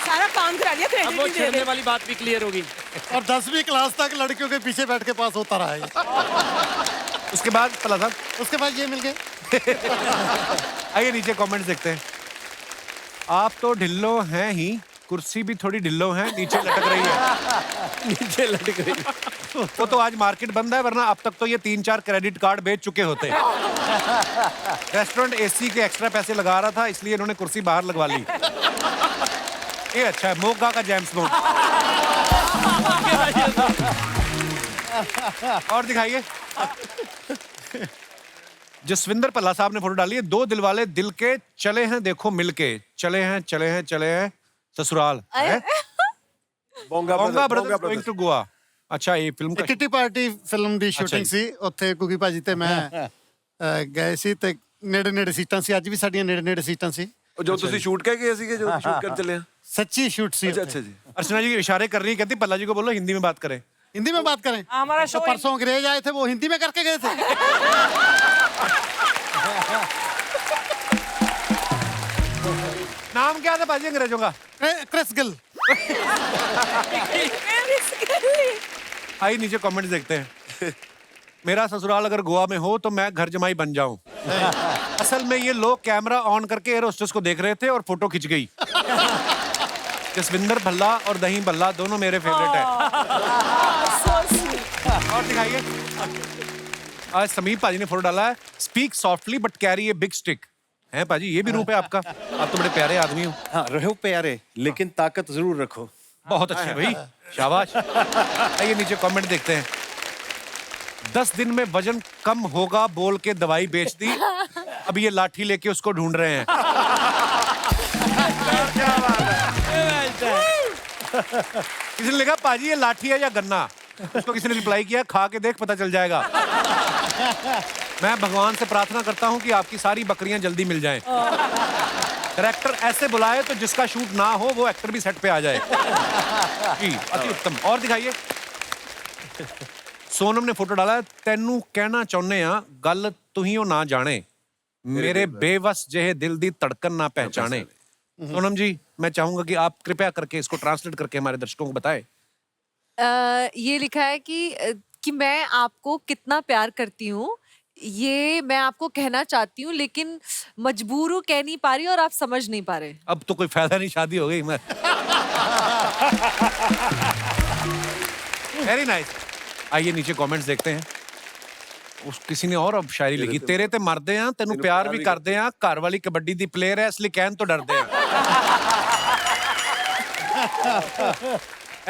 सारा काम करा लिया, अब वो क्रेडिट नहीं दे छेड़ने रहे। वाली बात भी क्लियर होगी। और 10वीं क्लास तक लड़कियों के पीछे बैठ के पास होता रहा है। उसके बाद पला साहब उसके बाद ये मिल गए। आइए नीचे कमेंट्स देखते हैं। आप तो ढिल्लो हैं ही, कुर्सी भी थोड़ी ढिल्लो है, नीचे लटक रही है। नीचे लटक गई। वो तो आज मार्केट बंद है, वरना अब तक तो ये 3-4 क्रेडिट कार्ड बेच चुके होते। रेस्टोरेंट एसी के एक्स्ट्रा पैसे लगा रहा था, इसलिए इन्होंने कुर्सी बाहर लगवा ली। ये अच्छा है, मोगा का जेम्स बॉन्ड। और दिखाइए। जसविंदर पल्ला साहब ने फोटो डाली है। 2 दिल वाले दिल के चले हैं देखो मिलके, चले हैं ससुराल है। बोंगा बोंगा brothers brothers going to Goa. अच्छा ये फिल्म का किटी पार्टी फिल्म ਦੀ ਸ਼ੂਟਿੰਗ ਸੀ ਉੱਥੇ ਕੁਗੀ ਭਾਜੀ ਤੇ ਮੈਂ ਗਏ ਸੀ ਤੇ ਨੇੜੇ ਸੀਟਾਂ ਸੀ। ਅੱਜ ਵੀ ਸਾਡੀਆਂ ਨੇੜੇ ਸੀਟਾਂ ਸੀ। जो ਤੁਸੀਂ ਸ਼ੂਟ ਕਹਿ ਗਏ ਸੀਗੇ जो शूट कर चले हैं। सच्ची शूट सी। अच्छा जी। अर्चना जी इशारे कर रही है, कहती पल्ला जी को बोलो हिंदी में बात करें। हिंदी में बात करें। हमारा तो परसों अंग्रेज आए थे वो हिंदी में करके गए थे। नाम क्या था बाजी अंग्रेजों का? Chris Gayle. आइए नीचे कमेंट्स देखते हैं। मेरा ससुराल अगर गोवा में हो तो मैं घर जमाई बन जाऊं। असल में ये लोग कैमरा ऑन करके एयर होस्टेस को देख रहे थे और फोटो खिंच गई। जसविंदर भल्ला और दही भल्ला दोनों मेरे फेवरेट है। और दिखाइए। आज समीप पाजी ने फोटो डाला है। Speak softly but carry a big stick. है पाजी ये भी रूप है आपका? आप तो बड़े प्यारे आदमी हो। हाँ रहो प्यारे लेकिन ताकत जरूर रखो। बहुत अच्छे भाई, शाबाश। आइए नीचे कमेंट देखते हैं। 10 दिन में वजन कम होगा बोल के दवाई बेच दी, अब ये लाठी लेके उसको ढूंढ रहे हैं। किसी ने लिखा पाजी ये लाठी है या गन्ना, उसको किसी ने रिप्लाई किया खा के देख पता चल जाएगा। मैं भगवान से प्रार्थना करता हूँ कि आपकी सारी बकरियां जल्दी मिल जाएं। डायरेक्टर ऐसे बुलाए तो जिसका शूट ना हो वो एक्टर भी सेट पे आ जाए। जी अति उत्तम। और दिखाइए। सोनम ने फोटो डाला है। तेनू कहना चाਹੁੰਦੇ ਆ ਗੱਲ ਤੁਹੀਓ ना जाने, मेरे बेवस ਜਿਹੇ दिल दी धड़कन ना पहचाने। सोनम जी मैं चाहूंगा कि आप कृपया करके इसको ट्रांसलेट करके हमारे दर्शकों को बताएं। ये लिखा है कि मैं आपको कितना प्यार करती हूँ, ये मैं आपको कहना चाहती हूँ लेकिन मजबूर हूँ, कह नहीं पा रही और आप समझ नहीं पा रहे। अब तो कोई फायदा नहीं, शादी हो गई। मैं वेरी नाइस। आइए नीचे कमेंट्स देखते हैं। उस किसी ने और अब शायरी लिखी। तेरे ते मरदे आ तेनू प्यार भी करदे आ, घर वाली कबड्डी दी प्लेयर है इसलिए कहन तो डरदे आ।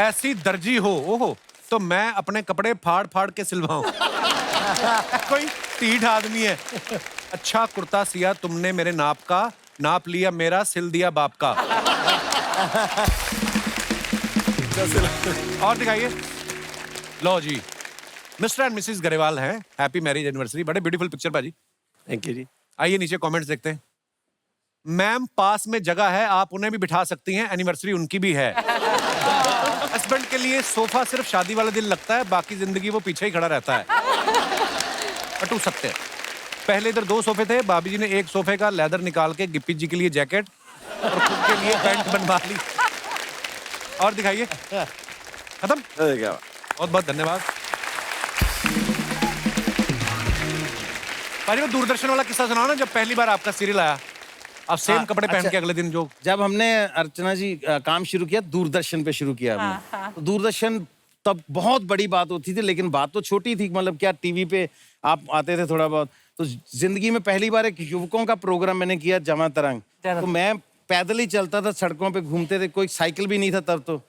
ऐसी दर्जी हो ओहो तो मैं अपने कपड़े फाड़ फाड़ के सिलवाऊं। कोई टीठ आदमी है। अच्छा कुर्ता सिया तुमने मेरे नाप का, नाप लिया मेरा सिल दिया बाप का। और दिखाइए। लो जी मिस्टर एंड मिसेस गरेवाल हैं। Happy marriage anniversary. बड़े ब्यूटीफुल पिक्चर बाजी। थैंक यू जी। आइए नीचे कमेंट्स देखते हैं। मैम पास में जगह है, आप उन्हें भी बिठा सकती हैं, एनिवर्सरी उनकी भी है। हस्बैंड के लिए सोफा सिर्फ शादी वाले दिन लगता है, बाकी जिंदगी वो पीछे ही खड़ा रहता है। अटू सत्य। पहले इधर 2 सोफे थे, भाभी जी ने एक सोफे का लेदर निकाल के गिप्पी जी के लिए जैकेट और खुद के लिए पैंट बनवा ली। और दिखाइए। खत्म। बहुत बहुत धन्यवाद। भाई वो दूरदर्शन वाला किस्सा सुनाओ ना, जब पहली बार आपका सीरियल आया, आप सेम कपड़े पहन के अगले दिन जो जब हमने अर्चना जी काम शुरू किया दूरदर्शन पे शुरू किया हमने। तो दूरदर्शन तब बहुत बड़ी बात होती थी, लेकिन बात तो छोटी थी। मतलब क्या टीवी पे आप आते थे थोड़ा बहुत। तो जिंदगी में पहली बार एक युवकों का प्रोग्राम मैंने किया, जमा तरंग। तो मैं पैदल ही चलता था, सड़कों पे घूमते थे, कोई साइकिल भी नहीं था तब।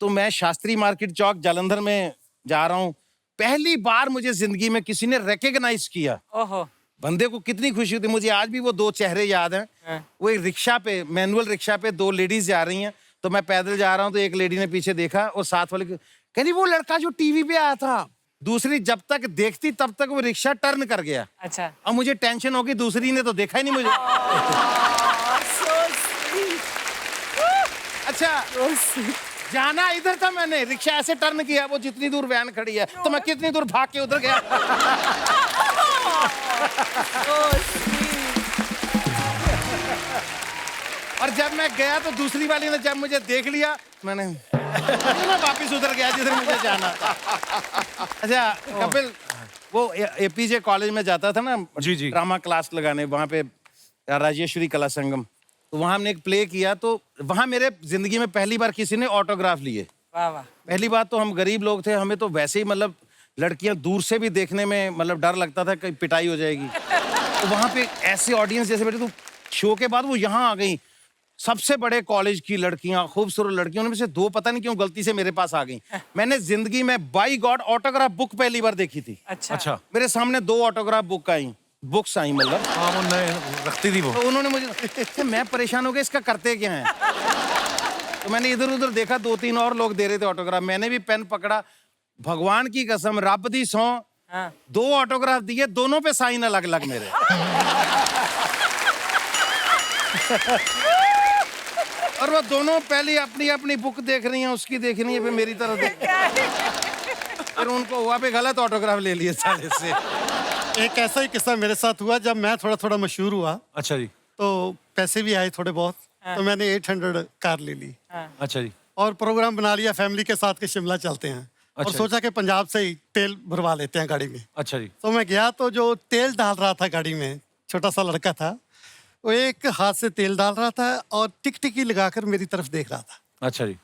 तो मैं शास्त्री मार्केट चौक जालंधर में जा रहा हूँ। पहली बार मुझे जिंदगी में किसी ने रिकॉग्नाइज किया। ओहो। बंदे को कितनी खुशी होती। मुझे आज भी वो 2 चेहरे याद हैं। वो एक रिक्शा पे, मैनुअल रिक्शा पे 2 लेडीज जा रही हैं। तो मैं पैदल जा रहा हूँ, तो एक लेडी ने पीछे देखा और साथ वाले कहती वो लड़का जो टीवी पे आया था। दूसरी जब तक देखती तब तक वो रिक्शा टर्न कर गया। अच्छा अब मुझे टेंशन होगी, दूसरी ने तो देखा ही नहीं मुझे। अच्छा जाना इधर था, मैंने रिक्शा ऐसे टर्न किया, वो जितनी दूर वैन खड़ी है तो मैं कितनी दूर भाग के उधर गया। और जब मैं गया तो दूसरी वाली ने जब मुझे देख लिया, मैं वापिस उधर गया जिधर मुझे जाना था। अच्छा कपिल, वो एपीजे कॉलेज में जाता था ना, जी जी, ड्रामा क्लास लगाने, वहाँ पे राजेश्वरी कला संगम, तो वहाँ हमने एक प्ले किया, तो वहाँ मेरे जिंदगी में पहली बार किसी ने ऑटोग्राफ लिए। वाह वाह। पहली बात तो हम गरीब लोग थे, हमें तो वैसे ही मतलब लड़कियां दूर से भी देखने में मतलब डर लगता था कहीं पिटाई हो जाएगी। तो वहाँ पे ऐसे ऑडियंस जैसे बैठे, तो शो के बाद वो यहाँ आ गई, सबसे बड़े कॉलेज की लड़कियां, खूबसूरत लड़कियों, उनमें से दो पता नहीं क्यों गलती से मेरे पास आ गई। मैंने जिंदगी में बाई गॉड ऑटोग्राफ बुक पहली बार देखी थी। अच्छा, मेरे सामने 2 ऑटोग्राफ बुक्स आई मतलब। हाँ वो नए रखती थी वो। तो उन्होंने मुझे, मैं परेशान हो गया इसका करते क्या है। तो मैंने इधर उधर देखा, 2-3 और लोग दे रहे थे ऑटोग्राफ, मैंने भी पेन पकड़ा, भगवान की कसम, रब दी सौ, 2 ऑटोग्राफ दिए, दोनों पे साइन अलग अलग मेरे। और वो दोनों पहले अपनी अपनी बुक देख रही हैं, उसकी देख रही है, फिर मेरी तरफ देख, फिर उनको हुआ पे गलत ऑटोग्राफ ले लिए साले से। एक ऐसा ही किस्सा मेरे साथ हुआ जब मैं थोड़ा थोड़ा मशहूर हुआ। अच्छा जी। तो पैसे भी आए थोड़े बहुत, तो मैंने 800 कार ले ली। अच्छा जी। और प्रोग्राम बना लिया फैमिली के साथ के शिमला चलते हैं। और अच्छा सोचा कि पंजाब से ही तेल भरवा लेते हैं गाड़ी में। अच्छा जी। तो मैं गया, तो जो तेल डाल रहा था गाड़ी में, छोटा सा लड़का था, वो एक हाथ से तेल डाल रहा था और टिकटिकी लगाकर मेरी तरफ देख रहा था। अच्छा जी।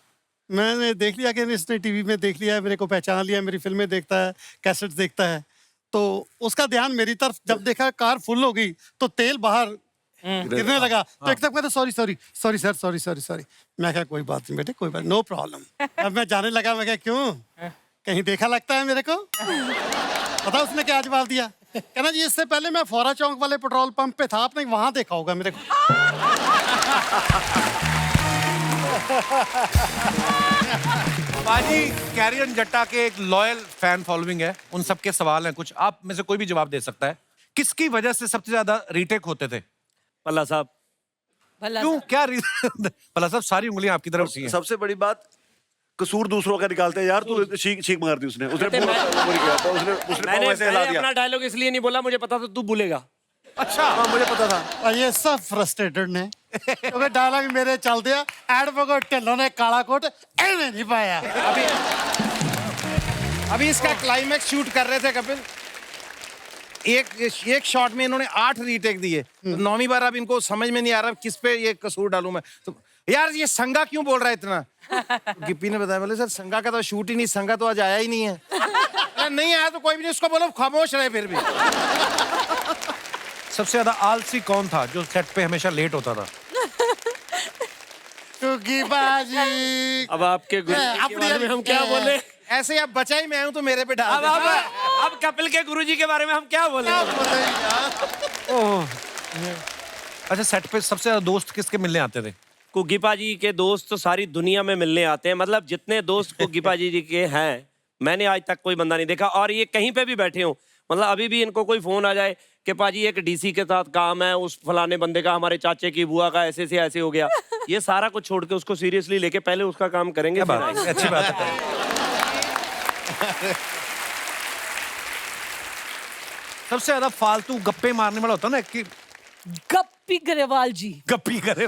मैंने देख लिया कि इसने टीवी में देख लिया है, मेरे को पहचान लिया, मेरी फिल्में देखता है, कैसेट देखता है। तो उसका ध्यान मेरी तरफ जब देखा, कार फुल हो गई तो तेल बाहर गिरने लगा। तो एक तक मैं तो सॉरी सॉरी। मैं कहा कोई बात नहीं बेटे, कोई बात, नो प्रॉब्लम। अब मैं जाने लगा, मैं कहा क्यों, कहीं देखा लगता है मेरे को। पता उसने क्या जवाब दिया, कहना जी इससे पहले मैं फोरा चौक वाले पेट्रोल पंप पे था, आपने वहां देखा होगा मेरे को। पाजी, कैरी ऑन जट्टा के एक लॉयल फैन फॉलोइंग है, उन सबके सवाल हैं कुछ, आप में से कोई भी जवाब दे सकता है। किसकी वजह से सबसे ज्यादा रीटेक होते थे? पल्ला साहब। क्यों, क्या रीजन? पल्ला साहब सारी उंगलियां आपकी तरफ सी हैं। सबसे बड़ी बात, कसूर दूसरों का निकालते हैं यार। तू छींक मार दी उसने मैंने अपना डायलॉग इसलिए नहीं बोला, मुझे पता था तू बोलेगा। अच्छा, हाँ मुझे पता था। और ये सब फ्रस्ट्रेटेड ने, क्योंकि डायलॉग मेरे चल दिया, एडवोकेट ढिल्लों ने काला कोट एने नहीं पाया। अभी इसका क्लाइमैक्स शूट कर रहे थे कपिल, एक शॉट में इन्होंने 8 रीटेक दिए। तो 9वीं बार अब इनको समझ में नहीं आ रहा किस पे ये कसूर डालूं मैं। तो यार ये संगा क्यों बोल रहा है इतना? गिप्पी ने बताया, बोले सर संगा का तो शूट ही नहीं, संगा तो आज आया ही नहीं है। नहीं आया तो कोई भी नहीं, उसको बोलो खामोश रहे फिर भी। सबसे ज्यादा आलसी कौन था जो सेट पे हमेशा लेट होता था? कुकी बाजी। अब आपके गुरुजी के बारे में हम क्या बोले? ऐसे अब बचा ही मैं हूं तो मेरे पे डाल। अब कपिल के गुरुजी के बारे में हम क्या बोले? अच्छा, सेट पे सबसे ज्यादा दोस्त किसके मिलने आते थे? कुग्गी पाजी के दोस्त तो सारी दुनिया में मिलने आते हैं, मतलब जितने दोस्त कुग्गी पाजी जी के हैं, मैंने आज तक कोई बंदा नहीं देखा। और ये कहीं पे भी बैठे हो, मतलब अभी भी इनको कोई फोन आ जाए कि पाजी एक डीसी के साथ काम है, उस फलाने बंदे का, हमारे चाचे की बुआ का ऐसे से ऐसे हो गया, ये सारा कुछ छोड़ के उसको सीरियसली लेके पहले उसका काम करेंगे। अच्छी बात है। सबसे ज्यादा फालतू गप्पे मारने वाला होता ना कि गप्पी ग्रेवाल जी। गप्पी करे।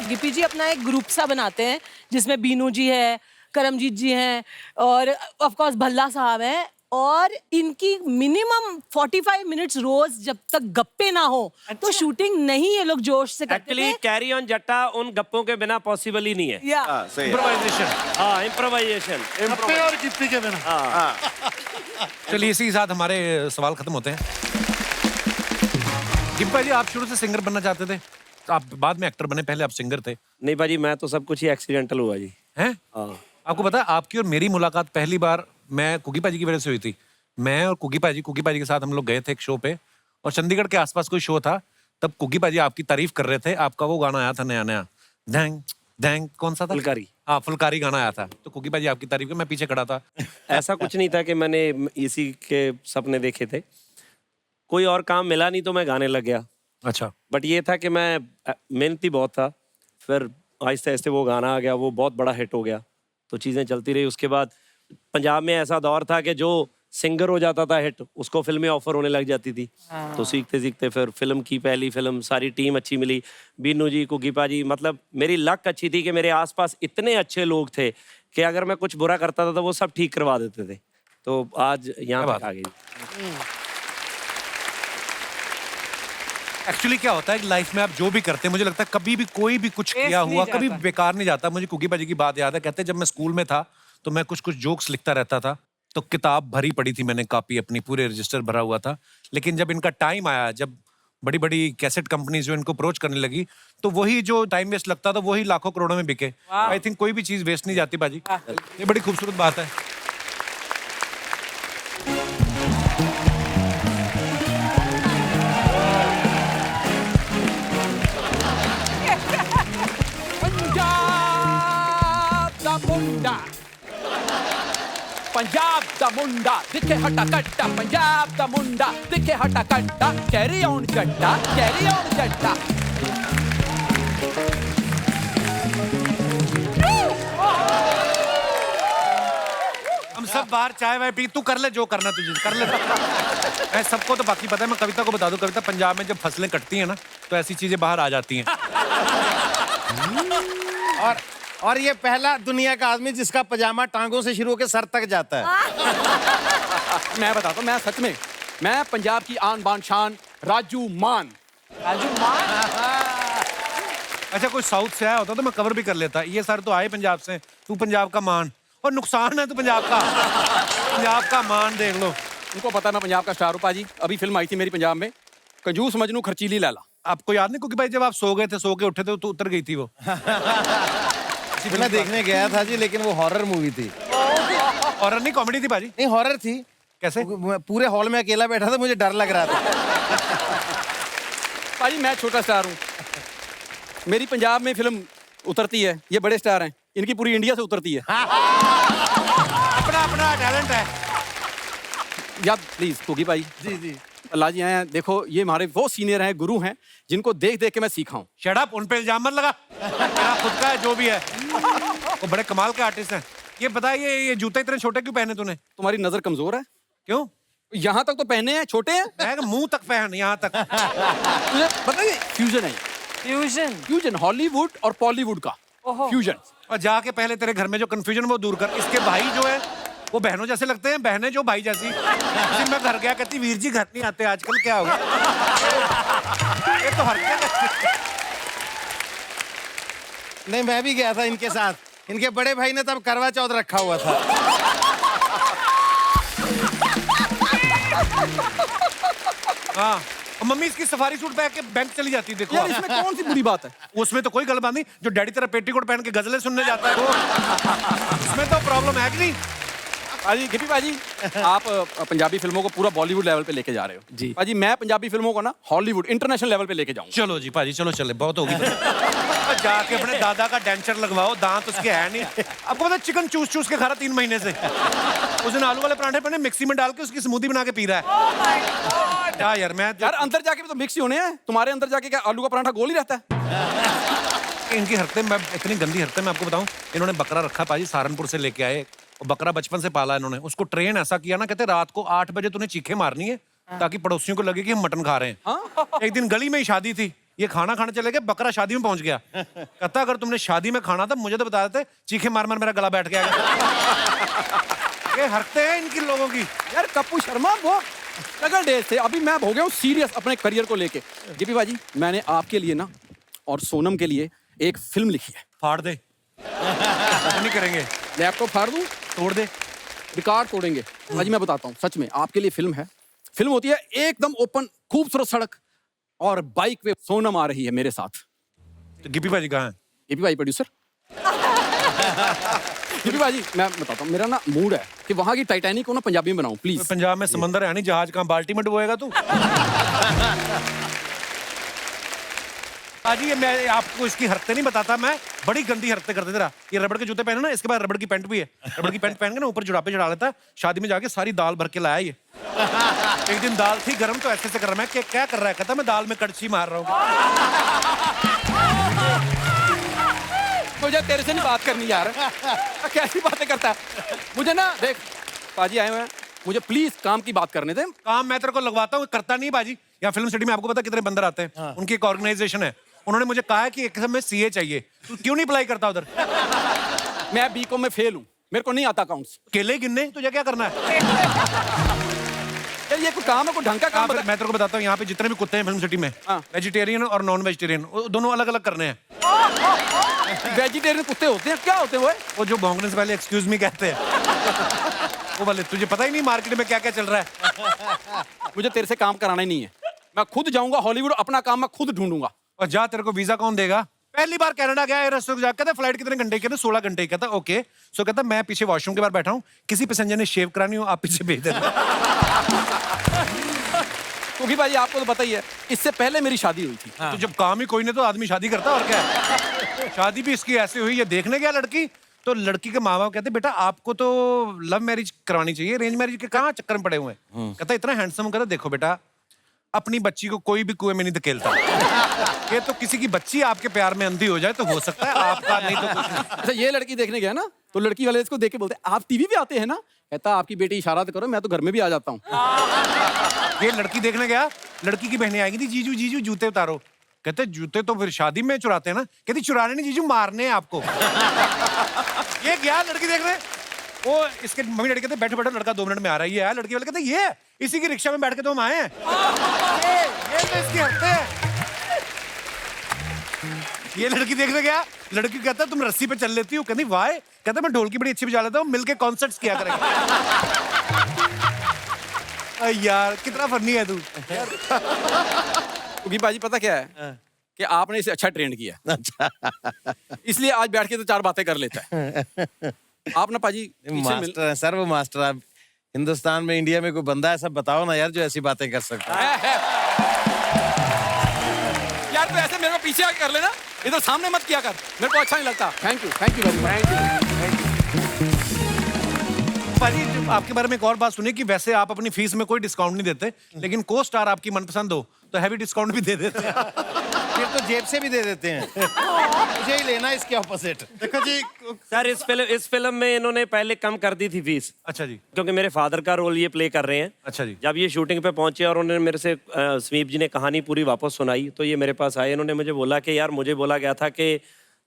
गिप्पी जी अपना एक ग्रुप सा बनाते हैं जिसमें बीनू जी है, करमजीत जी हैं और ऑफ कोर्स भल्ला साहब हैं, और इनकी मिनिमम 45 मिनट्स रोज जब तक गप्पे ना हो तो शूटिंग नहीं ये लोग जोश से करते एक्चुअली कैरी ऑन जट्टा उन गप्पों के बिना पॉसिबल ही नहीं है। इम्प्रोवाइजेशन। हाँ, इम्प्रोवाइजेशन। गप्पे और गिप्पी के बिना। चलिए इसी के साथ हमारे सवाल खत्म होते हैं। गिप्पा जी, आप शुरू से सिंगर बनना चाहते थे, आप बाद में एक्टर बने, पहले आप सिंगर थे? नहीं भाजी, मैं तो सब कुछ ही एक्सीडेंटल हुआ जी। हैं? आपको पता है आपकी और मेरी मुलाकात पहली बार मैं कुकी पाजी की वजह से हुई थी। मैं और कुकी पाजी के साथ हम लोग गए थे एक शो पे, और चंडीगढ़ के आसपास कोई शो था, तब कुकी पाजी आपकी तारीफ कर रहे थे, आपका वो गाना आया था नया नया, धैंग दैंग कौन सा था? फुलकारी। हाँ, फुलकारी गाना आया था, तो कुकी भाजी आपकी तारीफ की, मैं पीछे खड़ा था। ऐसा कुछ नहीं था कि मैंने इसी के सपने देखे थे, कोई और काम मिला नहीं तो मैं गाने लग गया। अच्छा। बट ये था कि मैं मेहनती बहुत था, फिर आहिस्ते आहिस्ते वो गाना आ गया, वो बहुत बड़ा हिट हो गया, तो चीज़ें चलती रही। उसके बाद पंजाब में ऐसा दौर था कि जो सिंगर हो जाता था हिट, उसको फिल्में ऑफर होने लग जाती थी। तो सीखते सीखते फिर फिल्म की पहली फिल्म, सारी टीम अच्छी मिली, बीनू जी, कुकी पाजी, मतलब मेरी लक अच्छी थी कि मेरे आसपास इतने अच्छे लोग थे कि अगर मैं कुछ बुरा करता था तो वो सब ठीक करवा देते थे। तो आज यहाँ तक आ गई। एक्चुअली क्या होता है लाइफ में आप जो भी करते हैं, मुझे लगता है कभी भी कोई भी कुछ Waste किया नहीं हुआ जाता। कभी बेकार नहीं जाता। मुझे कुकी बाजी की बात याद है, कहते हैं जब मैं स्कूल में था तो मैं कुछ कुछ जोक्स लिखता रहता था, तो किताब भरी पड़ी थी मैंने, कॉपी अपनी पूरे रजिस्टर भरा हुआ था। लेकिन जब इनका टाइम आया, जब बड़ी बड़ी कैसेट कंपनीज जो इनको अप्रोच करने लगी, तो वही जो टाइम वेस्ट लगता था वही लाखों करोड़ों में बिके। आई थिंक कोई भी चीज वेस्ट नहीं जाती बाजी, ये बड़ी खूबसूरत बात है। पंजाब दा मुंडा दिखे हटा कट्टा, पंजाब दा मुंडा दिखे हटा कट्टा, कैरी ऑन चट्टा, कैरी ऑन चट्टा। हम सब बाहर चाय वाय पी, तू कर ले जो करना तुझे कर ले। मैं सबको तो बाकी पता है, मैं कविता को बता दूं, कविता पंजाब में जब फसलें कटती हैं ना तो ऐसी चीजें बाहर आ जाती हैं। और ये पहला दुनिया का आदमी जिसका पजामा टांगों से शुरू होकर सर तक जाता है। मैं बताता हूँ, मैं सच में, मैं पंजाब की आन बान शान राजू मान। अच्छा, कोई साउथ से आया होता तो मैं कवर भी कर लेता। ये सर तो आए पंजाब से, तू पंजाब का मान, और नुकसान है तू पंजाब का। पंजाब का मान देख लो। उनको पता है मैं पंजाब का स्टार हूँ पाजी। अभी फिल्म आई थी मेरी पंजाब में, कंजूस मजनू खर्चीली लैला। आपको याद नहीं क्योंकि भाई जब आप सो गए थे, सो के उठे थे तो उतर गई थी वो। मैं देखने गया था जी, लेकिन वो हॉरर मूवी थी। हॉरर नहीं, कॉमेडी थी बाजी। नहीं, हॉरर थी। कैसे? पूरे हॉल में अकेला बैठा था, मुझे डर लग रहा था। भाई मैं छोटा स्टार हूँ, मेरी पंजाब में फिल्म उतरती है, ये बड़े स्टार हैं, इनकी पूरी इंडिया से उतरती है। अपना अपना टैलेंट है। या प्लीज कुकी भाई। जी जी। अल्लाह जी हैं, देखो ये हमारे वो सीनियर हैं, गुरु हैं, जिनको देख देख के मैं सीखा हूँ। शट अप, उन पे इल्जाम मत लगा। मेरा खुद का है जो भी है। वो बड़े कमाल के आर्टिस्ट हैं। ये बता, ये जूते इतने छोटे क्यों पहने तूने? तुम्हारी नजर कमजोर है। क्यों? यहाँ तक तो पहने हैं, छोटे हैं। मैं मुंह तक पहन, यहाँ तक। तुझे पता है फ्यूजन है, फ्यूजन हॉलीवुड और बॉलीवुड का फ्यूजन। और जाके पहले तेरे घर में जो कंफ्यूजन वो दूर कर। इसके भाई जो है वो बहनों जैसे लगते हैं, बहनें जो भाई जैसी। उस दिन मैं घर गया, कहती वीर जी घर नहीं आते आजकल, क्या हो गया? ये तो हरकत है। नहीं, मैं भी गया था इनके साथ। इनके बड़े भाई ने तब करवा चौथ रखा हुआ था। हाँ, और मम्मी इसकी सफारी सूट पहन के बैंक चली जाती, देखो। यार इसमें कौन सी बुरी बात है? उसमें तो कोई गलत नहीं, जो डैडी तेरा पेटीकोट पहन के गजलें सुनने जाता है वो उसमें तो प्रॉब्लम है कि नहीं? पाजी, गिपी पाजी, आप पंजाबी फिल्मों को पूरा बॉलीवुड लेवल पे लेके जा रहे हो जी। पाजी, मैं पंजाबी फिल्मों को ना हॉलीवुड इंटरनेशनल लेवल पे लेके जाऊंगा। चलो जी पाजी, चलो चले, बहुत होगी। जाके अपने दादा का डेंचर लगवाओ, दांत उसके है नहीं। आपको पता चिकन चूस चूस के खा रहा 3 महीने से। उस दिन आलू वाले पराठे पहने, मिक्सी में डाल के उसकी स्मूदी बना के पी रहा है। क्या यार, मैं यार अंदर जाके भी तो मिक्स ही होने हैं, तुम्हारे अंदर जाके क्या आलू का पराठा गोल ही रहता है? इनकी हरकतें, मैं इतनी गंदी हरकतें मैं आपको बताऊं। इन्होंने बकरा रखा पाजी, सहारनपुर से लेके आए, और बकरा बचपन से पाला इन्होंने। उसको ट्रेन ऐसा किया ना, कहते रात को 8 बजे तूने चीखे मारनी है ताकि पड़ोसियों को लगे कि हम मटन खा रहे हैं। एक दिन गली में ही शादी थी, ये खाना खाने चले गए, बकरा शादी में पहुंच गया। कहता अगर तुमने शादी में खाना था मुझे तो बता देते, चीखे मार मार मेरा गला बैठ गया। ये हरकतें हैं इनकी लोगों की। यार कप्पू शर्मा वो स्ट्रगल डेज थे, अभी मैं हो गया हूँ सीरियस अपने करियर को लेके। गिपी बाजी, मैंने आपके लिए ना और सोनम के लिए एक फिल्म लिखी है। फाड़ दे। नहीं करेंगे। लैपटॉप फाड़ दूं? तोड़ दे। रिकॉर्ड तोड़ेंगे। भाजी मैं बताता हूँ, सच में आपके लिए फिल्म है। फिल्म होती है एकदम ओपन, खूबसूरत सड़क, और बाइक पे सोनम आ रही है मेरे साथ। तो गिपी भाजी कहाँ है? गिपी भाई प्रोड्यूसर। गिपी भाजी मैं बताता हूँ, मेरा ना मूड है कि वहाँ की टाइटैनिक को ना पंजाबी में बनाऊं प्लीज। पंजाब में समंदर है नहीं, जहाज कहाँ बाल्टी में डुबोएगा तू? पाजी ये मैं आपको इसकी हरकतें नहीं बताता, मैं बड़ी गंदी हरकतें करते तेरा। ये रबड़ के जूते पहने ना, इसके बाद रबड़ की पैंट भी है, रबड़ की पैंट पहन के ना ऊपर जुड़ापे चढ़ा लेता है। शादी में जाके सारी दाल भर के लाया ये। एक दिन दाल थी गरम तो ऐसे कर रहा, मैं क्या कर रहा है, कहता मैं दाल में कड़छी मार रहा हूँ। मुझे तेरे से नहीं बात करनी यार, कैसी बातें करता है। मुझे ना देख पाजी आए हुए हैं, मुझे प्लीज काम की बात करने दे। काम मैं तेरे को लगवाता हूँ, करता नहीं बाजी। यहाँ फिल्म सिटी में आपको पता कितने बंदर आते हैं, उनकी एक ऑर्गेनाइजेशन है, उन्होंने मुझे कहा है कि एक समय सीए चाहिए, तू क्यों नहीं अप्लाई करता उधर? मैं बीकॉम में फेल हूँ, मेरे को नहीं आता अकाउंट्स। केले गिनने तुझे क्या करना है? यार ये कोई काम है, कोई ढंग का काम बता। मैं तेरे को बताता हूँ, यहाँ पे जितने भी कुत्ते हैं फिल्म सिटी में, वेजिटेरियन और नॉन वेजिटेरियन दोनों अलग अलग करने हैं। वेजिटेरियन कुत्ते होते हैं, क्या होते हैं वो जो भौंकने से पहले एक्सक्यूज मी कहते हैं वो वाले। तुझे पता ही नहीं मार्केट में क्या क्या चल रहा है। मुझे तेरे से काम कराना ही नहीं है, मैं खुद जाऊंगा हॉलीवुड, अपना काम मैं खुद ढूंढूंगा। और जा, तेरे को वीजा कौन देगा? पहली बार कनाडा गया एयरहोस्टेस जाकर, कहता फ्लाइट कितने घंटे की? कहता 16 घंटे की। कहता ओके। सो कहता मैं पीछे वॉशरूम के बाहर बैठा हूँ, किसी पैसेंजर ने शेव करानी हो आप पीछे भेज देना। क्योंकि भाई आपको तो पता ही है, इससे पहले मेरी शादी हुई थी। तो जब काम ही कोई नहीं तो आदमी शादी करता, और क्या है? शादी भी इसकी ऐसे हुई, ये देखने गया लड़की, तो लड़की के माँ बाप कहते बेटा आपको तो लव मैरिज करवानी चाहिए, अरेंज मैरिज के कहाँ चक्कर में पड़े हुए हैं। कहता इतना हैंडसम, कहता देखो बेटा अपनी बच्ची को कोई भी कुएं में नहीं धकेलता। ये तो किसी की बच्ची आपके प्यार में अंधी हो जाए तो हो सकता है, आपका नहीं तो कुछ नहीं। अच्छा ये लड़की देखने गया ना, तो लड़की वाले इसको देख के बोलते आप टीवी पे आते हैं ना? कहता आपकी बेटी इशारा तो करो, मैं तो घर में भी आ जाता हूँ। ये लड़की देखने गया, लड़की की बहनें आएगी थी, जीजू जीजू जूते उतारो। कहते जूते तो फिर शादी में चुराते हैं ना। कहती चुराने नहीं जीजू, मारने हैं आपको। ये गया लड़की देखने, वो इसके मम्मी डैडी कहते बैठो बैठो लड़का 2 मिनट में आ रहा है। ये आया, लड़की वाले कहते ये इसी की रिक्शा में बैठ के तो हम आए हैं। ये तो इसकी हफ्ते है। ये लड़की देखने गया, लड़की कहता तुम रस्सी पे चल लेती हो? कहती वाह। कहता मैं ढोलकी बड़ी अच्छी बजा लेता हूँ, मिलके कॉन्सर्ट्स किया करेंगे। यार कितना फनी है तू। क्योंकि बाजी पता क्या है कि आपने इसे अच्छा ट्रेंड किया, इसलिए आज बैठ के तो 4 बातें कर लेता है। आप ना पाजी मास्टर है सर, वो मास्टर। आप हिंदुस्तान में, इंडिया में कोई बंदा ऐसा बताओ ना यार जो ऐसी बातें कर सकता है। यार तो ऐसे मेरे को पीछे आके कर लेना, इधर सामने मत किया कर, मेरे को अच्छा नहीं लगता। Thank you very much. पाजी आपके बारे में एक और बात सुनी कि वैसे आप अपनी फीस में कोई डिस्काउंट नहीं देते, लेकिन को स्टार आपकी मनपसंद हो तो हैवी डिस्काउंट भी दे देते हैं। फिर तो जेब से भी दे देते हैं। मुझे ही लेना इसके ऑपोजिट। देखो जी, सर इस फिल्म में इन्होंने पहले कम कर दी थी फीस। अच्छा जी। क्योंकि मेरे फादर का रोल ये प्ले कर रहे हैं। अच्छा जी। जब ये शूटिंग पे पहुंचे और उन्होंने मेरे से स्वीप जी ने कहानी पूरी वापस सुनाई, तो ये मेरे पास आए, इन्होंने मुझे बोला कि यार मुझे बोला गया था कि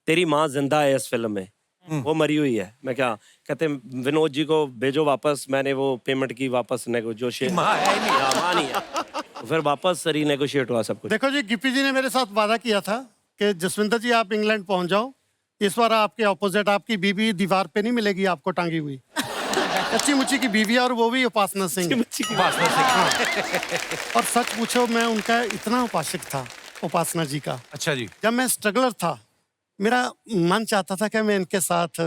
तेरी माँ जिंदा है इस फिल्म में, वो मरी हुई है। मैं क्या कहते विनोद जी को भेजो वापस, मैंने वो पेमेंट की वापस नेगोशिएट, माँ नहीं है, तो फिर वापस रीनेगोशिएट हुआ सब कुछ। देखो जी, गिप्पी जी ने मेरे साथ वादा किया था कि जसविंदर जी आप इंग्लैंड पहुंच जाओ, इस बार आपके ऑपोजिट आपकी बीवी दीवार पे नहीं मिलेगी आपको टांगी हुई। अच्छी मुच्ची की बीवी, और वो भी उपासना सिंह। और सच पूछो मैं उनका इतना उपासक था, उपासना जी का। अच्छा जी। जब मैं स्ट्रगलर था, मेरा मन चाहता था कि मैं इनके साथ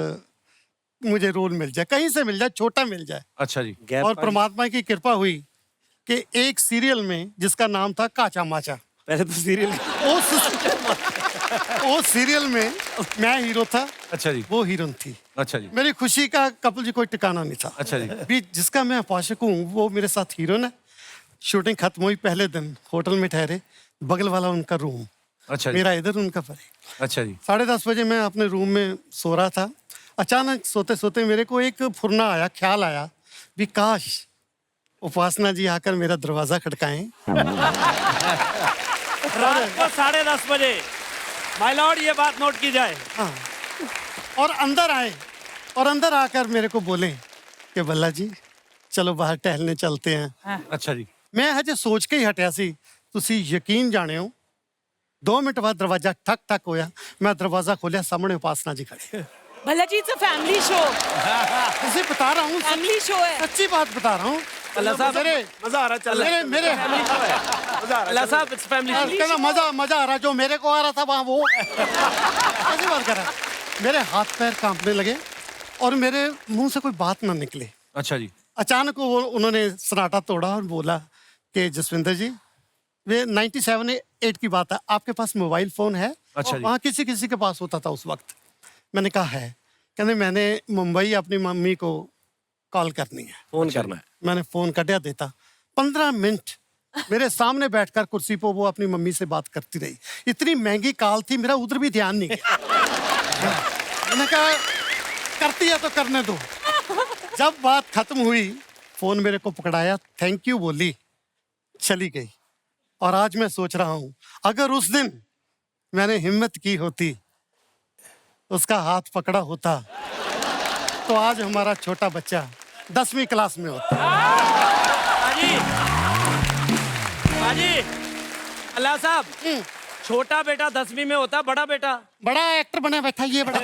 मुझे रोल मिल जाए, कहीं से मिल जाए, छोटा मिल जाए। अच्छा जी। और परमात्मा की कृपा हुई कि एक सीरियल में जिसका नाम था काचा माचा, पहले तो सीरियल वो सीरियल में मैं हीरो था। अच्छा जी। वो हीरोइन थी। अच्छा जी। मेरी खुशी का कपिल जी कोई ठिकाना नहीं था। अच्छा जी। भी जिसका मैं उपासक हूँ वो मेरे साथ हीरोइन है। शूटिंग खत्म हुई, पहले दिन होटल में ठहरे, बगल वाला उनका रूम, अच्छा जी। मेरा इधर उनका परे। अच्छा जी। 10:30 बजे मैं अपने रूम में सो रहा था, अचानक सोते सोते मेरे को एक फुरना आया, ख्याल आया भी काश उपासना जी आकर मेरा दरवाजा खटकाएं। रात को 10:30 बजे, माय लॉर्ड ये बात नोट की जाए। हाँ, और अंदर आए और अंदर आकर मेरे को बोले कि बल्ला जी चलो बाहर टहलने चलते हैं। अच्छा जी। मैं हजे सोच के ही हटिया सी, तुसी यकीन जाने हो 2 मिनट बाद दरवाजा ठक ठक होया, मैं दरवाजा खोलिया, सामने उपासना जी खड़े। भला जी इट्स अ फैमिली शो, तुझे बता रहा हूँ, फैमिली शो है, सच्ची बात बता रहा हूँ। मजा आ रहा, चल मेरे अल्लाह साहब इट्स फैमिली कहना मजा आ रहा, जो मेरे को आ रहा था वहाँ वो ऐसी बात कर रहा। मेरे हाथ पैर कांपने लगे और मेरे मुंह से कोई बात ना निकले। अच्छा जी। अचानक वो उन्होंने सन्नाटा तोड़ा और बोला कि जसविंदर जी वे 97-8 की बात है। आपके पास मोबाइल फोन है? अच्छा जी। वहाँ किसी किसी के पास होता था उस वक्त। मैंने कहा है, कहने मैंने मुंबई अपनी मम्मी को कॉल करनी है, फोन करना है। मैंने फोन कटिया देता। 15 मिनट मेरे सामने बैठकर कुर्सी पर वो अपनी मम्मी से बात करती रही। इतनी महंगी कॉल थी, मेरा उधर भी ध्यान नहीं गया। मैंने कहा करती है तो करने दो। जब बात खत्म हुई, फोन मेरे को पकड़ाया, थैंक यू बोली, चली गई। और आज मैं सोच रहा हूं, अगर उस दिन मैंने हिम्मत की होती, उसका हाथ पकड़ा होता, तो आज हमारा छोटा बच्चा 10वीं क्लास में होता। बाजी, अल्लाह साहब, छोटा बेटा 10वीं में होता, बड़ा बेटा बड़ा एक्टर बना बैठा ये बड़ा।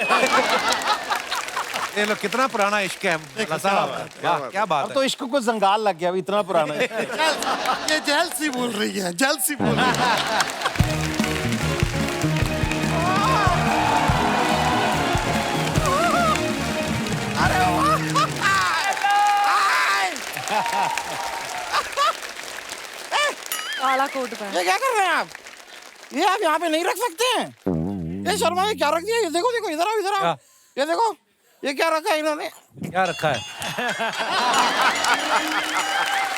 ये लो कितना पुराना इश्क है अल्लाह साहब। वाह क्या बात अब है। तो इश्क को जंगाल लग गया, अभी इतना पुराना है। ये जेल सी बोल रही है, जेल सी बोल रही है। काला कोट पहन। ये क्या कर रहे हैं आप? ये आप यहाँ पे नहीं रख सकते हैं। ये शर्मा ने क्या रख दिया? ये देखो देखो, इधर आओ इधर आओ। ये देखो ये क्या रखा है इन्होंने? क्या रखा है?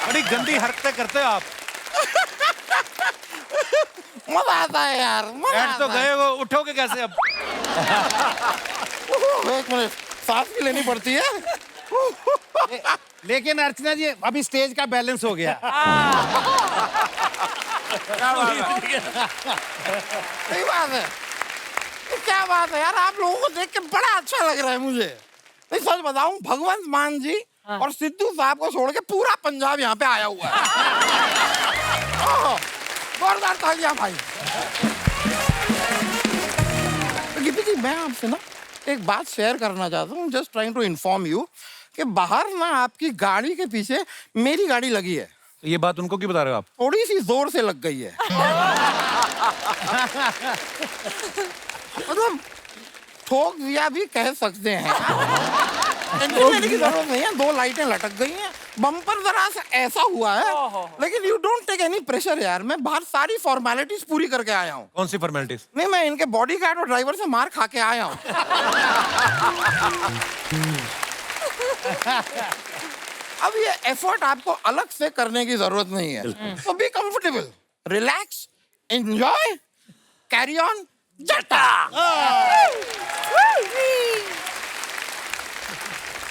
बड़ी गंदी हरकतें करते हो आप। मजा आता है यार, मजा बैठ तो आता है। गए हो, उठोगे कैसे अब? एक मिनट, सांस भी लेनी पड़ती है। लेकिन अर्चना जी अभी स्टेज का बैलेंस हो गया। सही बात है। ये क्या बात है यार, आप लोगों को देख के बड़ा अच्छा लग रहा है मुझे। नहीं सच बताऊं, भगवंत मान जी और सिद्धू साहब को छोड़ के पूरा पंजाब यहाँ पे आया हुआ है। जोरदार तालियां भाई। गिप्पी जी, मैं आपसे ना एक बात शेयर करना चाहता हूँ, just trying to inform you कि बाहर ना आपकी गाड़ी के पीछे मेरी गाड़ी लगी है। ये बात उनको क्यों बता रहे हो आप? थोड़ी सी जोर से लग गई है। मतलब ठोक दिया भी कह सकते हैं। टेंशन लेने की जरूरत नहीं है, 2 लाइटें लटक गई हैं, बम्पर जरा सा ऐसा हुआ है, लेकिन you don't take any pressure यार। मैं बाहर सारी फॉर्मेलिटीज पूरी करके आया हूँ। कौन सी फॉर्मेलिटीज? नहीं, मैं इनके बॉडीगार्ड और ड्राइवर से मार खा के आया हूँ। अब ये एफर्ट आपको अलग से करने की जरूरत नहीं है, तो be comfortable, relax, enjoy, carry on, जटा।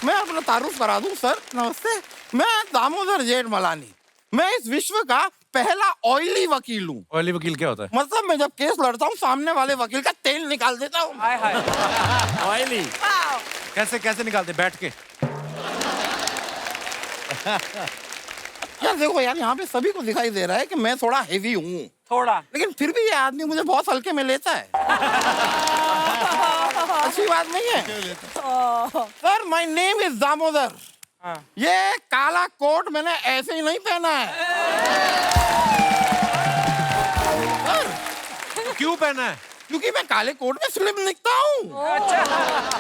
मैं अपना तारुफ करा दूं सर, नमस्ते। मैं दामोदर जेठमलानी, मैं इस विश्व का पहला ऑयली वकील हूँ। ऑयली वकील क्या होता है? मतलब मैं जब केस लड़ता हूँ, सामने वाले वकील का तेल निकाल देता हूँ। ऑयली कैसे कैसे निकालते? बैठ के? यार देखो यार, यहाँ पे सभी को दिखाई दे रहा है कि मैं थोड़ा हेवी हूँ, थोड़ा, लेकिन फिर भी ये आदमी मुझे बहुत हल्के में लेता है। अच्छी बात नहीं है sir. My name is Damodar. ये काला कोट मैंने ऐसे ही नहीं पहना है सर। क्यों पहना है? क्योंकि मैं काले कोट में स्लिम दिखता हूँ।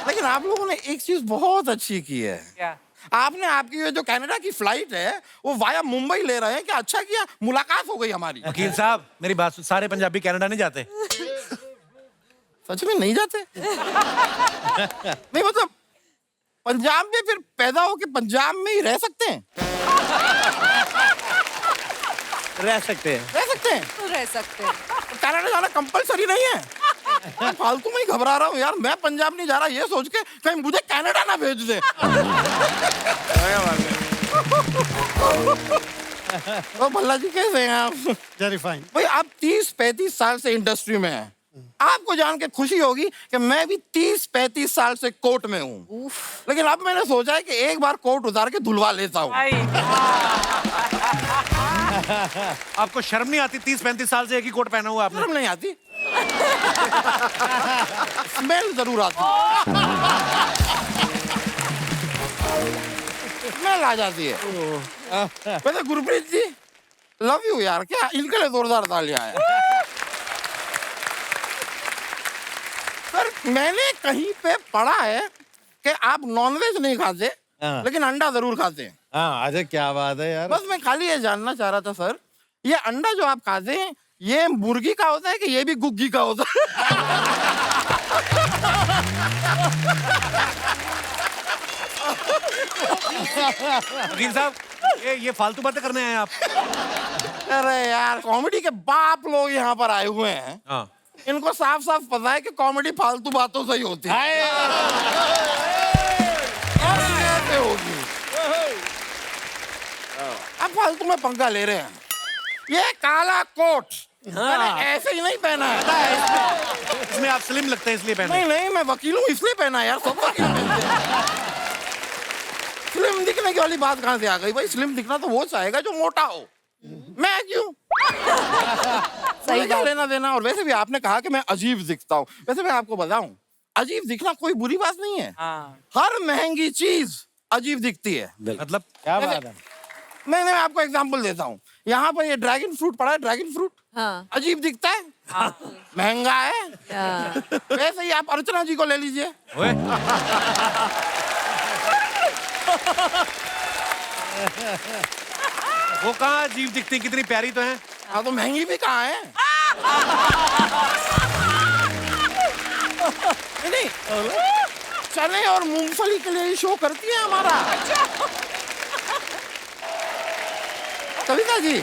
लेकिन आप लोगों ने एक चीज बहुत अच्छी की है। क्या? आपने आपकी ये जो कनाडा की फ्लाइट है वो वाया मुंबई ले रहे हैं। क्या अच्छा किया, मुलाकात हो गई हमारी। वकील साहब मेरी बात सुन, सारे पंजाबी कनाडा नहीं जाते। सच में नहीं जाते? नहीं मतलब पंजाब में फिर पैदा होके पंजाब में ही रह सकते हैं? रह सकते हैं। रह सकते हैं? तो रह सकते हैं। कनाडा जाना कंपलसरी नहीं है। मैं फालतू में ही घबरा रहा हूँ यार। मैं पंजाब नहीं जा रहा ये सोच के कहीं मुझे कनाडा ना भेज दे। तो भल्ला जी कैसे हैं आप? Very fine. भाई आप 30-35 साल से इंडस्ट्री में हैं। आपको जान के खुशी होगी कि मैं भी 30-35 साल से कोर्ट में हूँ। लेकिन अब मैंने सोचा है कि एक बार कोर्ट उतार के धुलवा लेता हूँ। आपको शर्म नहीं आती? 30-35 साल से एक ही कोट पहना हुआ आपने। शर्म नहीं आती? स्मेल जरूर आती, स्मेल आ जाती है। वैसे गुरप्रीत जी, लव यू यार। क्या इनके लिए जोरदार तालियां है। सर मैंने कहीं पे पढ़ा है कि आप नॉनवेज नहीं खाते, लेकिन अंडा जरूर खाते हैं। हाँ, अजय क्या बात है यार। बस मैं खाली ये जानना चाह रहा था सर ये अंडा जो आप खाते हैं ये मुर्गी का होता है कि ये भी गुग्गी का होता है? वकील साहब ये फालतू बातें करने आए आप? अरे यार कॉमेडी के बाप लोग यहाँ पर आए हुए हैं। हाँ। इनको साफ साफ पता है कि कॉमेडी फालतू बातों से ही होती है। और कैसे होगी? अब फालतू में पंगा ले रहे हैं। ये काला कोट मैंने ऐसे ही नहीं पहना है। इसमें आप स्लिम लगते हैं इसलिए पहने। नहीं नहीं, मैं वकील हूँ इसलिए पहना है यार, सब वकील पहनते हैं। स्लिम दिखने की वाली बात कहाँ से आ गई भाई? स्लिम दिखना तो वो चाहेगा जो मोटा हो, मैं क्यों? सही क्या लेना देना। और वैसे भी आपने कहा कि मैं अजीब दिखता हूँ। वैसे मैं आपको बताऊं, अजीब दिखना कोई बुरी बात नहीं है। हर महंगी चीज अजीब दिखती है। मतलब क्या बात है? मैं आपको एग्जांपल देता हूँ। यहाँ पर ये ड्रैगन फ्रूट पड़ा है, ड्रैगन फ्रूट हाँ। अजीब दिखता है, महंगा है। वैसे ही आप अर्चना जी को ले लीजिए। वो कहाँ अजीब दिखती, कितनी प्यारी तो है। हाँ तो महंगी भी कहाँ है? नहीं चने और मूंगफली के लिए शो करती है हमारा। कविता जी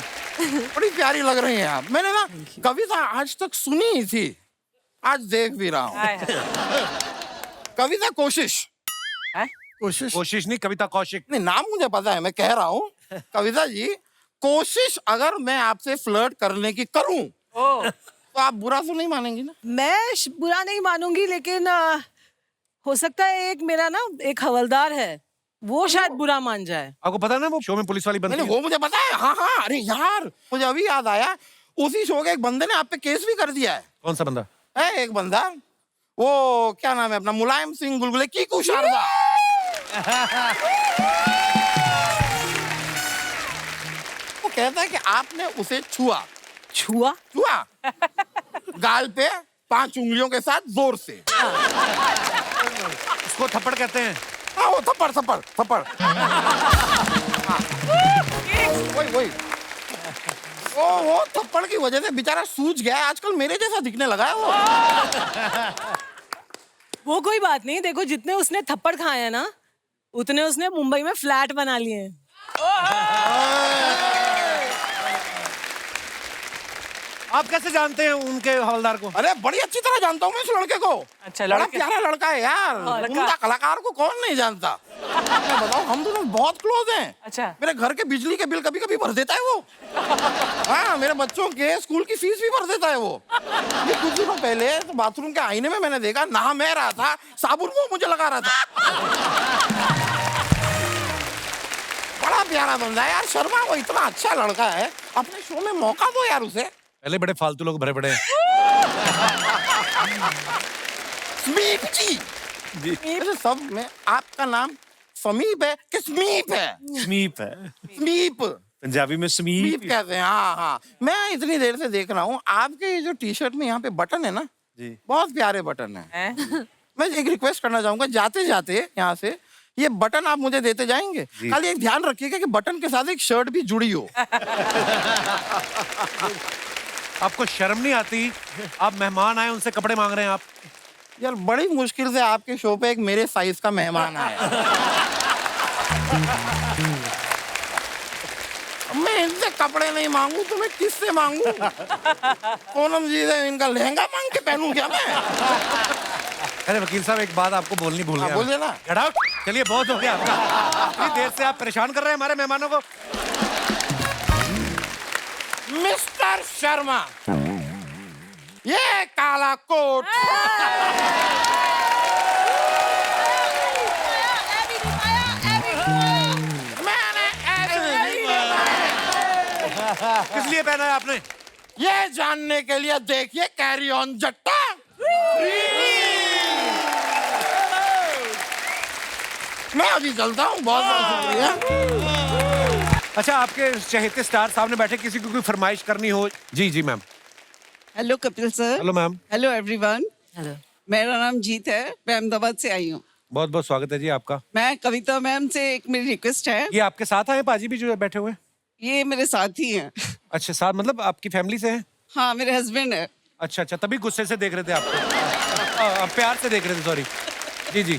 बड़ी प्यारी लग रही हैं आप। मैंने ना कविता आज तक सुनी ही थी, आज देख भी रहा हूँ। कविता कोशिश कोशिश नहीं, कविता कौशिक। नहीं, नाम मुझे पता है, मैं कह रहा हूँ कविता जी, कोशिश अगर मैं आपसे फ्लर्ट करने की करूं तो आप बुरा तो नहीं मानेंगी ना? मैं बुरा नहीं मानूंगी, लेकिन हो सकता है एक मेरा ना एक हवलदार है, वो शायद बुरा मान जाए। आपको पता है ना वो शो में पुलिस वाली बनती है? वो मुझे पता है। हाँ हाँ, अरे यार मुझे अभी याद आया, उसी शो के एक बंदे ने आप पे केस भी कर दिया है। कौन सा बंदा है? एक बंदा, वो क्या नाम है अपना, मुलायम सिंह गुलगुले कीकू शारदा। वो कहता है कि आपने उसे छुआ छुआ गाल पे 5 उंगलियों के साथ जोर से। उसको थप्पड़ कहते हैं। हाँ वो थप्पड़। वही वो थप्पड़ की वजह से बेचारा सूज गया है, आजकल मेरे जैसा दिखने लगा है वो कोई बात नहीं, देखो जितने उसने थप्पड़ खाए हैं ना, उतने उसने मुंबई में फ्लैट बना लिए हैं। आप कैसे जानते हैं उनके हवलदार को? अरे बड़ी अच्छी तरह जानता हूँ मैं इस लड़के को। अच्छा, बड़ा प्यारा लड़का है यार। उनका कलाकार को कौन नहीं जानता? मैं बताऊँ, हम दोनों बहुत क्लोज हैं। अच्छा। मेरे घर के बिजली के बिल कभी कभी भर देता है वो। हाँ, मेरे बच्चों के स्कूल की फीस भी भर देता है वो। ये कुछ दिनों पहले तो बाथरूम के आईने में मैंने देखा, नहा मैं रहा था, साबुन वो मुझे लगा रहा था। बड़ा प्यारा बंदा है यार शर्मा, वो इतना अच्छा लड़का है। अपने शो में मौका दो यार उसे। पहले बड़े फालतू लोग भरे पड़े हैं। स्मीप जी। वैसे सब में आपका नाम समीप है कि स्मीप है? स्मीप है, स्मीप पंजाबी में स्मीप स्मीप। कहते हैं। हाँ हाँ, मैं इतनी देर से देख रहा हूँ आपके ये जो टी शर्ट में यहाँ पे बटन है ना जी, बहुत प्यारे बटन है। मैं एक रिक्वेस्ट करना चाहूंगा, जाते जाते यहाँ से ये बटन आप मुझे देते जाएंगे। खाली एक ध्यान रखिएगा कि बटन के साथ एक शर्ट भी जुड़ी हो। आपको शर्म नहीं आती? आप मेहमान आए, उनसे कपड़े मांग रहे हैं आप। यार बड़ी मुश्किल से आपके शो पे एक मेरे साइज का मेहमान आया। मैं इनसे कपड़े नहीं मांगू तो मैं किससे मांगू? पूनम जी से इनका लहंगा मांग के पहनूं क्या मैं? अरे वकील साहब, एक बात आपको बोलनी भूल गया। बोलिए ना। Get out! चलिए, बहुत हो गया आपका। इतनी देर से आप परेशान कर रहे हैं हमारे मेहमानों को। मिस्टर शर्मा, ये काला कोट मैंने किस लिए पहना है आपने? ये जानने के लिए देखिए कैरी ऑन जट्टा। मैं अभी चलता हूँ, बहुत बहुत शुक्रिया। अच्छा, आपके चहेते स्टार सामने बैठे, किसी को कोई फरमाइश करनी हो? जी जी ma'am. Hello Kapil sir. Hello ma'am. Hello everyone. Hello. मेरा नाम जीत है, मैं अहमदाबाद से आई हूँ। बहुत बहुत स्वागत है जी आपका। मैं कविता मैम से एक मेरी रिक्वेस्ट है। ये आपके साथ आए पाजी भी जो बैठे हुए? ये मेरे साथी हैं। अच्छा साहब, मतलब आपकी फैमिली से है? हाँ, मेरे हस्बैंड है। अच्छा अच्छा, तभी गुस्से से देख रहे थे आपको। प्यार से देख रहे थे, सॉरी। जी जी।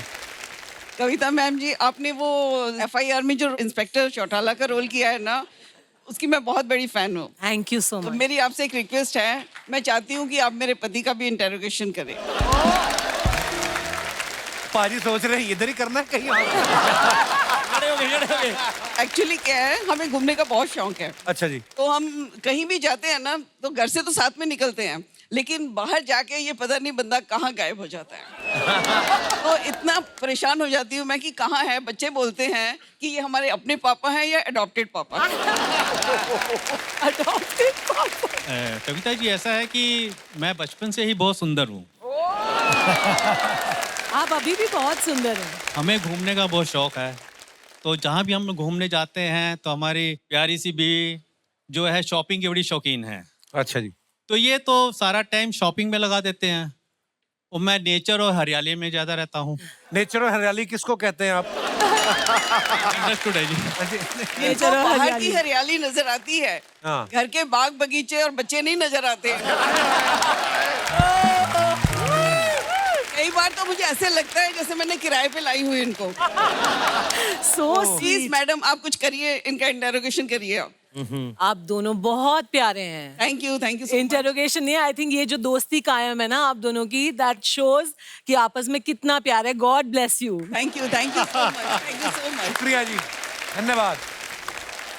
कविता मैम जी, आपने वो FIR में जो इंस्पेक्टर चौटाला का रोल किया है ना, उसकी मैं बहुत बड़ी फैन हूँ। थैंक यू सो तो मच। मेरी आपसे एक रिक्वेस्ट है, मैं चाहती हूँ कि आप मेरे पति का भी इंटेरोगेशन करें। पाजी सोच रहे हैं इधर ही करना है कहीं और? एक्चुअली क्या है, हमें घूमने का बहुत शौक है। अच्छा जी। तो हम कहीं भी जाते हैं ना, तो घर से तो साथ में निकलते हैं, लेकिन बाहर जाके ये पता नहीं बंदा कहाँ गायब हो जाता है। तो इतना परेशान हो जाती हूँ मैं कि कहाँ है। बच्चे बोलते हैं कि ये हमारे अपने पापा हैं या अडॉप्टेड पापा। अडॉप्टेड पापा। कविता जी, ऐसा है कि मैं बचपन से ही बहुत सुंदर हूँ। आप अभी भी बहुत सुंदर हैं। हमें घूमने का बहुत शौक है, तो जहाँ भी हम लोग घूमने जाते हैं तो हमारी प्यारी सी बीवी जो है शॉपिंग की बड़ी शौकीन है। अच्छा जी। तो ये तो सारा टाइम शॉपिंग में लगा देते हैं और मैं नेचर और हरियाली में ज्यादा रहता हूँ। नेचर और हरियाली किसको कहते हैं आप? अंडरस्टूड है जी। इनको बाहर की हरियाली नजर आती है, हाँ। घर के बाग बगीचे और बच्चे नहीं नजर आते। कई बार तो मुझे ऐसे लगता है जैसे मैंने किराए पे लाई हुई इनको। प्लीज मैडम, आप कुछ करिए, इनका इंटेरोगेशन करिए आप। आप दोनों बहुत प्यारे हैं। थैंक यू इंटेरोगेशन नहीं, आई थिंक ये जो दोस्ती कायम है ना आप दोनों की, दैट शोज कि आपस में कितना प्यार है। God bless you. Thank you so much. शुक्रिया जी, धन्यवाद।